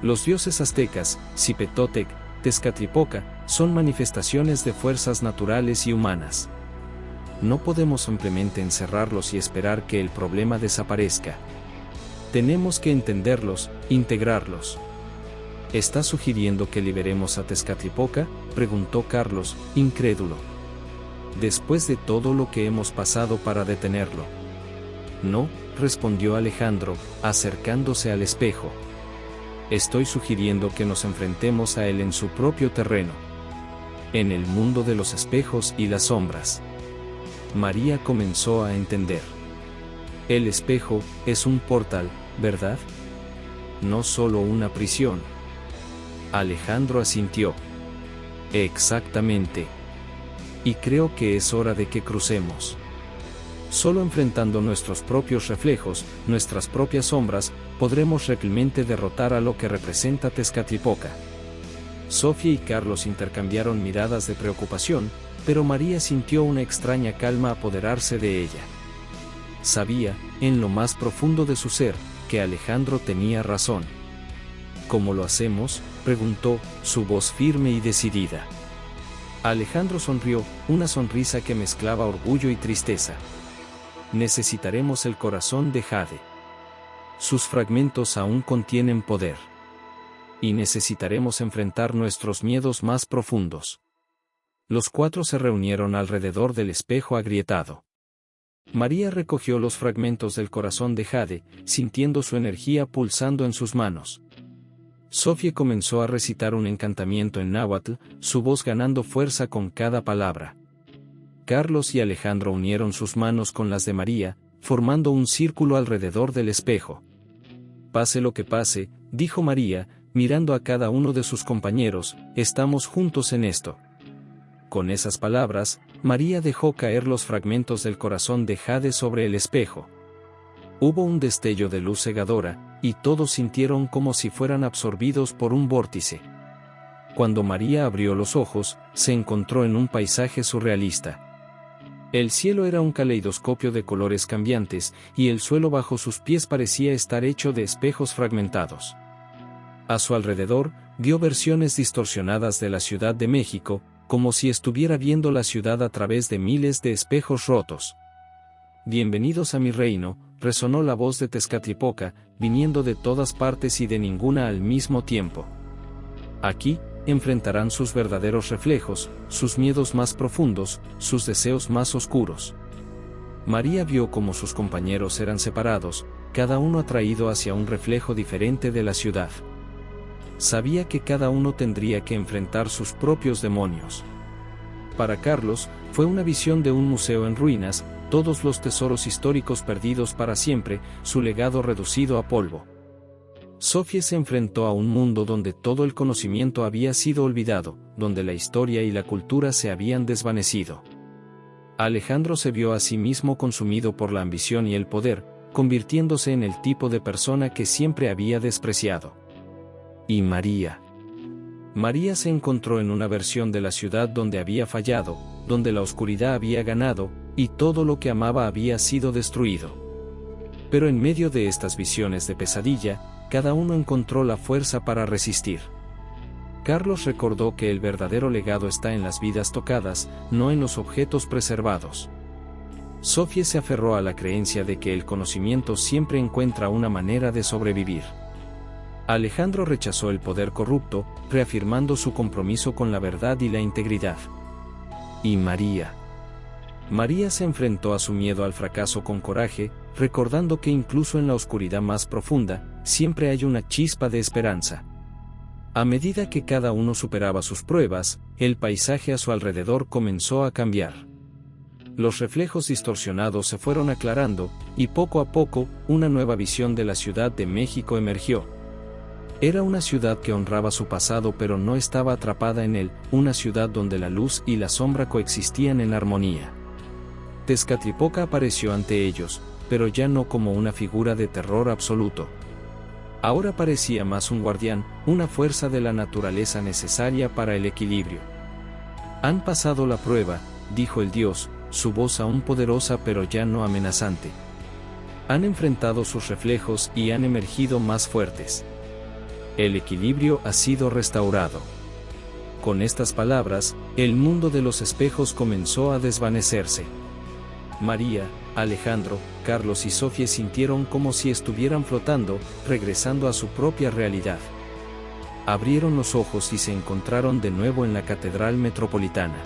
Los dioses aztecas, Xipetotec, Tezcatlipoca, son manifestaciones de fuerzas naturales y humanas. No podemos simplemente encerrarlos y esperar que el problema desaparezca. Tenemos que entenderlos, integrarlos. ¿Está sugiriendo que liberemos a Tezcatlipoca?, preguntó Carlos, incrédulo. Después de todo lo que hemos pasado para detenerlo. No, respondió Alejandro, acercándose al espejo. Estoy sugiriendo que nos enfrentemos a él en su propio terreno. En el mundo de los espejos y las sombras. María comenzó a entender. El espejo es un portal, ¿verdad? No solo una prisión. Alejandro asintió. Exactamente. Y creo que es hora de que crucemos. Solo enfrentando nuestros propios reflejos, nuestras propias sombras, podremos realmente derrotar a lo que representa Tezcatlipoca. Sofía y Carlos intercambiaron miradas de preocupación, pero María sintió una extraña calma apoderarse de ella. Sabía, en lo más profundo de su ser, que Alejandro tenía razón. ¿Cómo lo hacemos?, preguntó, su voz firme y decidida. Alejandro sonrió, una sonrisa que mezclaba orgullo y tristeza. Necesitaremos el corazón de Jade. Sus fragmentos aún contienen poder. Y necesitaremos enfrentar nuestros miedos más profundos. Los cuatro se reunieron alrededor del espejo agrietado. María recogió los fragmentos del corazón de Jade, sintiendo su energía pulsando en sus manos. Sofía comenzó a recitar un encantamiento en náhuatl, su voz ganando fuerza con cada palabra. Carlos y Alejandro unieron sus manos con las de María, formando un círculo alrededor del espejo. Pase lo que pase, dijo María, mirando a cada uno de sus compañeros, estamos juntos en esto. Con esas palabras, María dejó caer los fragmentos del corazón de Jade sobre el espejo. Hubo un destello de luz cegadora, y todos sintieron como si fueran absorbidos por un vórtice. Cuando María abrió los ojos, se encontró en un paisaje surrealista. El cielo era un caleidoscopio de colores cambiantes, y el suelo bajo sus pies parecía estar hecho de espejos fragmentados. A su alrededor, vio versiones distorsionadas de la Ciudad de México, como si estuviera viendo la ciudad a través de miles de espejos rotos. Bienvenidos a mi reino, resonó la voz de Tezcatlipoca, viniendo de todas partes y de ninguna al mismo tiempo. Aquí, enfrentarán sus verdaderos reflejos, sus miedos más profundos, sus deseos más oscuros. María vio cómo sus compañeros eran separados, cada uno atraído hacia un reflejo diferente de la ciudad. Sabía que cada uno tendría que enfrentar sus propios demonios. Para Carlos, fue una visión de un museo en ruinas, todos los tesoros históricos perdidos para siempre, su legado reducido a polvo. Sofía se enfrentó a un mundo donde todo el conocimiento había sido olvidado, donde la historia y la cultura se habían desvanecido. Alejandro se vio a sí mismo consumido por la ambición y el poder, convirtiéndose en el tipo de persona que siempre había despreciado. Y María. María se encontró en una versión de la ciudad donde había fallado, donde la oscuridad había ganado, y todo lo que amaba había sido destruido. Pero en medio de estas visiones de pesadilla, cada uno encontró la fuerza para resistir. Carlos recordó que el verdadero legado está en las vidas tocadas, no en los objetos preservados. Sofía se aferró a la creencia de que el conocimiento siempre encuentra una manera de sobrevivir. Alejandro rechazó el poder corrupto, reafirmando su compromiso con la verdad y la integridad. Y María. María se enfrentó a su miedo al fracaso con coraje, recordando que incluso en la oscuridad más profunda, siempre hay una chispa de esperanza. A medida que cada uno superaba sus pruebas, el paisaje a su alrededor comenzó a cambiar. Los reflejos distorsionados se fueron aclarando, y poco a poco, una nueva visión de la Ciudad de México emergió. Era una ciudad que honraba su pasado pero no estaba atrapada en él, una ciudad donde la luz y la sombra coexistían en armonía. Tezcatlipoca apareció ante ellos, pero ya no como una figura de terror absoluto. Ahora parecía más un guardián, una fuerza de la naturaleza necesaria para el equilibrio. Han pasado la prueba, dijo el dios, su voz aún poderosa pero ya no amenazante. Han enfrentado sus reflejos y han emergido más fuertes. El equilibrio ha sido restaurado. Con estas palabras, el mundo de los espejos comenzó a desvanecerse. María, Alejandro, Carlos y Sofía sintieron como si estuvieran flotando, regresando a su propia realidad. Abrieron los ojos y se encontraron de nuevo en la Catedral Metropolitana.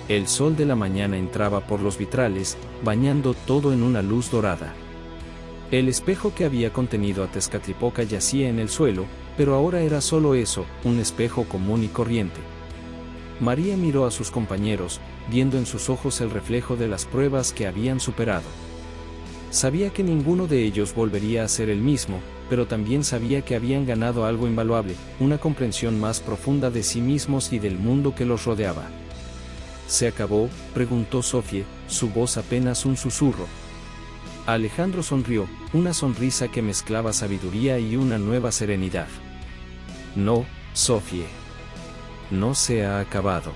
El sol de la mañana entraba por los vitrales, bañando todo en una luz dorada. El espejo que había contenido a Tezcatlipoca yacía en el suelo, pero ahora era solo eso, un espejo común y corriente. María miró a sus compañeros, viendo en sus ojos el reflejo de las pruebas que habían superado. Sabía que ninguno de ellos volvería a ser el mismo, pero también sabía que habían ganado algo invaluable, una comprensión más profunda de sí mismos y del mundo que los rodeaba. ¿Se acabó?, preguntó Sofía, su voz apenas un susurro. Alejandro sonrió, una sonrisa que mezclaba sabiduría y una nueva serenidad. No, Sofía. No se ha acabado.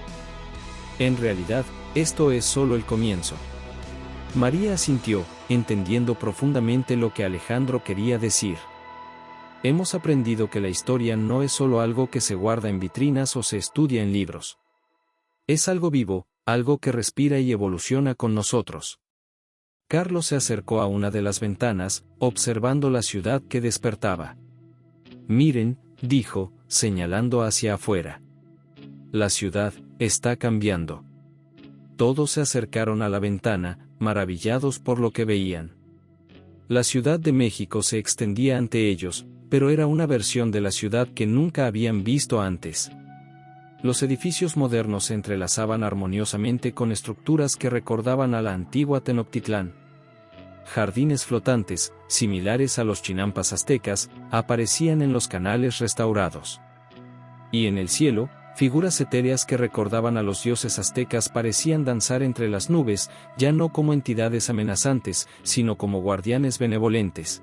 En realidad, esto es solo el comienzo. María asintió, entendiendo profundamente lo que Alejandro quería decir. Hemos aprendido que la historia no es solo algo que se guarda en vitrinas o se estudia en libros. Es algo vivo, algo que respira y evoluciona con nosotros. Carlos se acercó a una de las ventanas, observando la ciudad que despertaba. Miren, dijo, señalando hacia afuera. La ciudad está cambiando. Todos se acercaron a la ventana, maravillados por lo que veían. La Ciudad de México se extendía ante ellos, pero era una versión de la ciudad que nunca habían visto antes. Los edificios modernos se entrelazaban armoniosamente con estructuras que recordaban a la antigua Tenochtitlán. Jardines flotantes, similares a los chinampas aztecas, aparecían en los canales restaurados. Y en el cielo, figuras etéreas que recordaban a los dioses aztecas parecían danzar entre las nubes, ya no como entidades amenazantes, sino como guardianes benevolentes.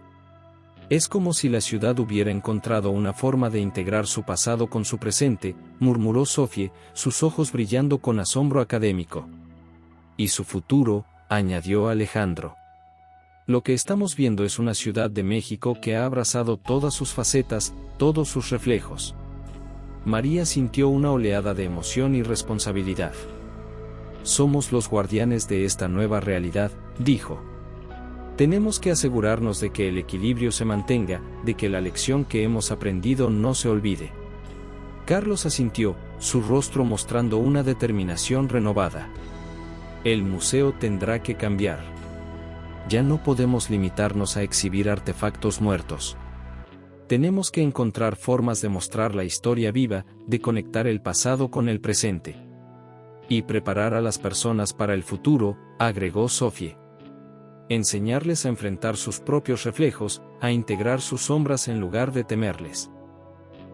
Es como si la ciudad hubiera encontrado una forma de integrar su pasado con su presente, murmuró Sofía, sus ojos brillando con asombro académico. Y su futuro, añadió Alejandro. Lo que estamos viendo es una Ciudad de México que ha abrazado todas sus facetas, todos sus reflejos. María sintió una oleada de emoción y responsabilidad. Somos los guardianes de esta nueva realidad, dijo. Tenemos que asegurarnos de que el equilibrio se mantenga, de que la lección que hemos aprendido no se olvide. Carlos asintió, su rostro mostrando una determinación renovada. El museo tendrá que cambiar. Ya no podemos limitarnos a exhibir artefactos muertos. Tenemos que encontrar formas de mostrar la historia viva, de conectar el pasado con el presente. Y preparar a las personas para el futuro, agregó Sofía. Enseñarles a enfrentar sus propios reflejos, a integrar sus sombras en lugar de temerles.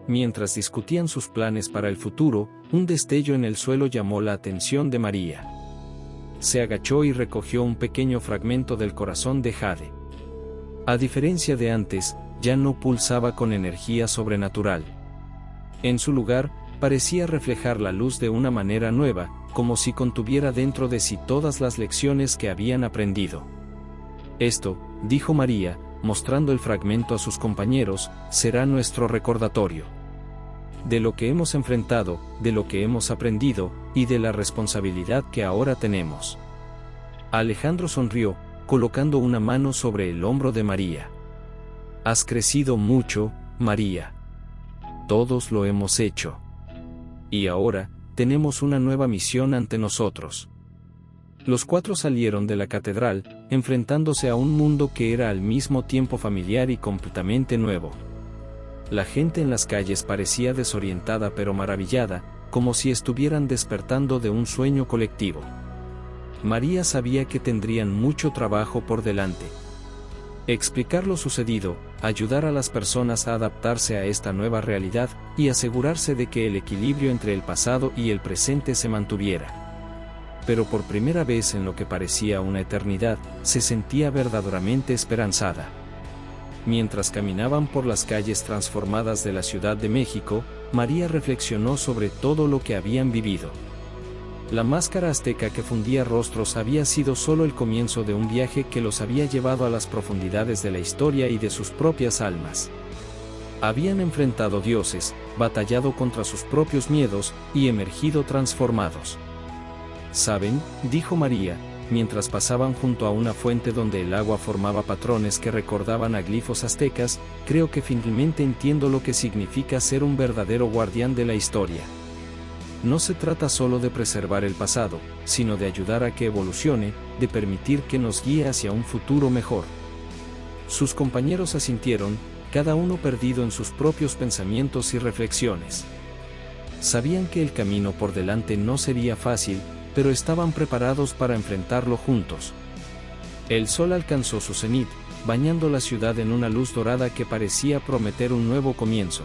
Mientras discutían sus planes para el futuro, un destello en el suelo llamó la atención de María. Se agachó y recogió un pequeño fragmento del corazón de Jade. A diferencia de antes, ya no pulsaba con energía sobrenatural. En su lugar, parecía reflejar la luz de una manera nueva, como si contuviera dentro de sí todas las lecciones que habían aprendido. Esto, dijo María, mostrando el fragmento a sus compañeros, será nuestro recordatorio. De lo que hemos enfrentado, de lo que hemos aprendido, y de la responsabilidad que ahora tenemos. Alejandro sonrió, colocando una mano sobre el hombro de María. Has crecido mucho, María. Todos lo hemos hecho. Y ahora, tenemos una nueva misión ante nosotros. Los cuatro salieron de la catedral, enfrentándose a un mundo que era al mismo tiempo familiar y completamente nuevo. La gente en las calles parecía desorientada pero maravillada, como si estuvieran despertando de un sueño colectivo. María sabía que tendrían mucho trabajo por delante. Explicar lo sucedido, ayudar a las personas a adaptarse a esta nueva realidad, y asegurarse de que el equilibrio entre el pasado y el presente se mantuviera. Pero por primera vez en lo que parecía una eternidad, se sentía verdaderamente esperanzada. Mientras caminaban por las calles transformadas de la Ciudad de México, María reflexionó sobre todo lo que habían vivido. La máscara azteca que fundía rostros había sido solo el comienzo de un viaje que los había llevado a las profundidades de la historia y de sus propias almas. Habían enfrentado dioses, batallado contra sus propios miedos, y emergido transformados. «¿Saben?», dijo María, mientras pasaban junto a una fuente donde el agua formaba patrones que recordaban a glifos aztecas, «creo que finalmente entiendo lo que significa ser un verdadero guardián de la historia. No se trata solo de preservar el pasado, sino de ayudar a que evolucione, de permitir que nos guíe hacia un futuro mejor». Sus compañeros asintieron, cada uno perdido en sus propios pensamientos y reflexiones. Sabían que el camino por delante no sería fácil, pero estaban preparados para enfrentarlo juntos. El sol alcanzó su cenit, bañando la ciudad en una luz dorada que parecía prometer un nuevo comienzo.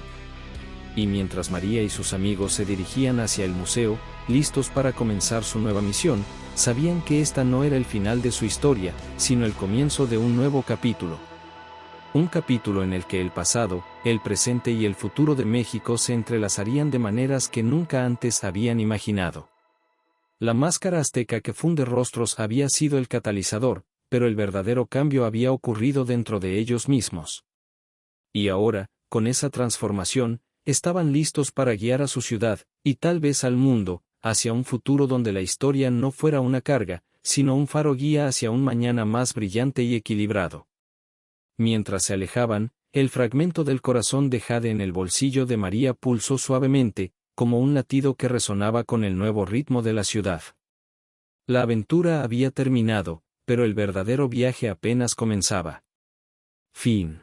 Y mientras María y sus amigos se dirigían hacia el museo, listos para comenzar su nueva misión, sabían que esta no era el final de su historia, sino el comienzo de un nuevo capítulo. Un capítulo en el que el pasado, el presente y el futuro de México se entrelazarían de maneras que nunca antes habían imaginado. La máscara azteca que funde rostros había sido el catalizador, pero el verdadero cambio había ocurrido dentro de ellos mismos. Y ahora, con esa transformación, estaban listos para guiar a su ciudad, y tal vez al mundo, hacia un futuro donde la historia no fuera una carga, sino un faro guía hacia un mañana más brillante y equilibrado. Mientras se alejaban, el fragmento del corazón de jade en el bolsillo de María pulsó suavemente, como un latido que resonaba con el nuevo ritmo de la ciudad. La aventura había terminado, pero el verdadero viaje apenas comenzaba. Fin.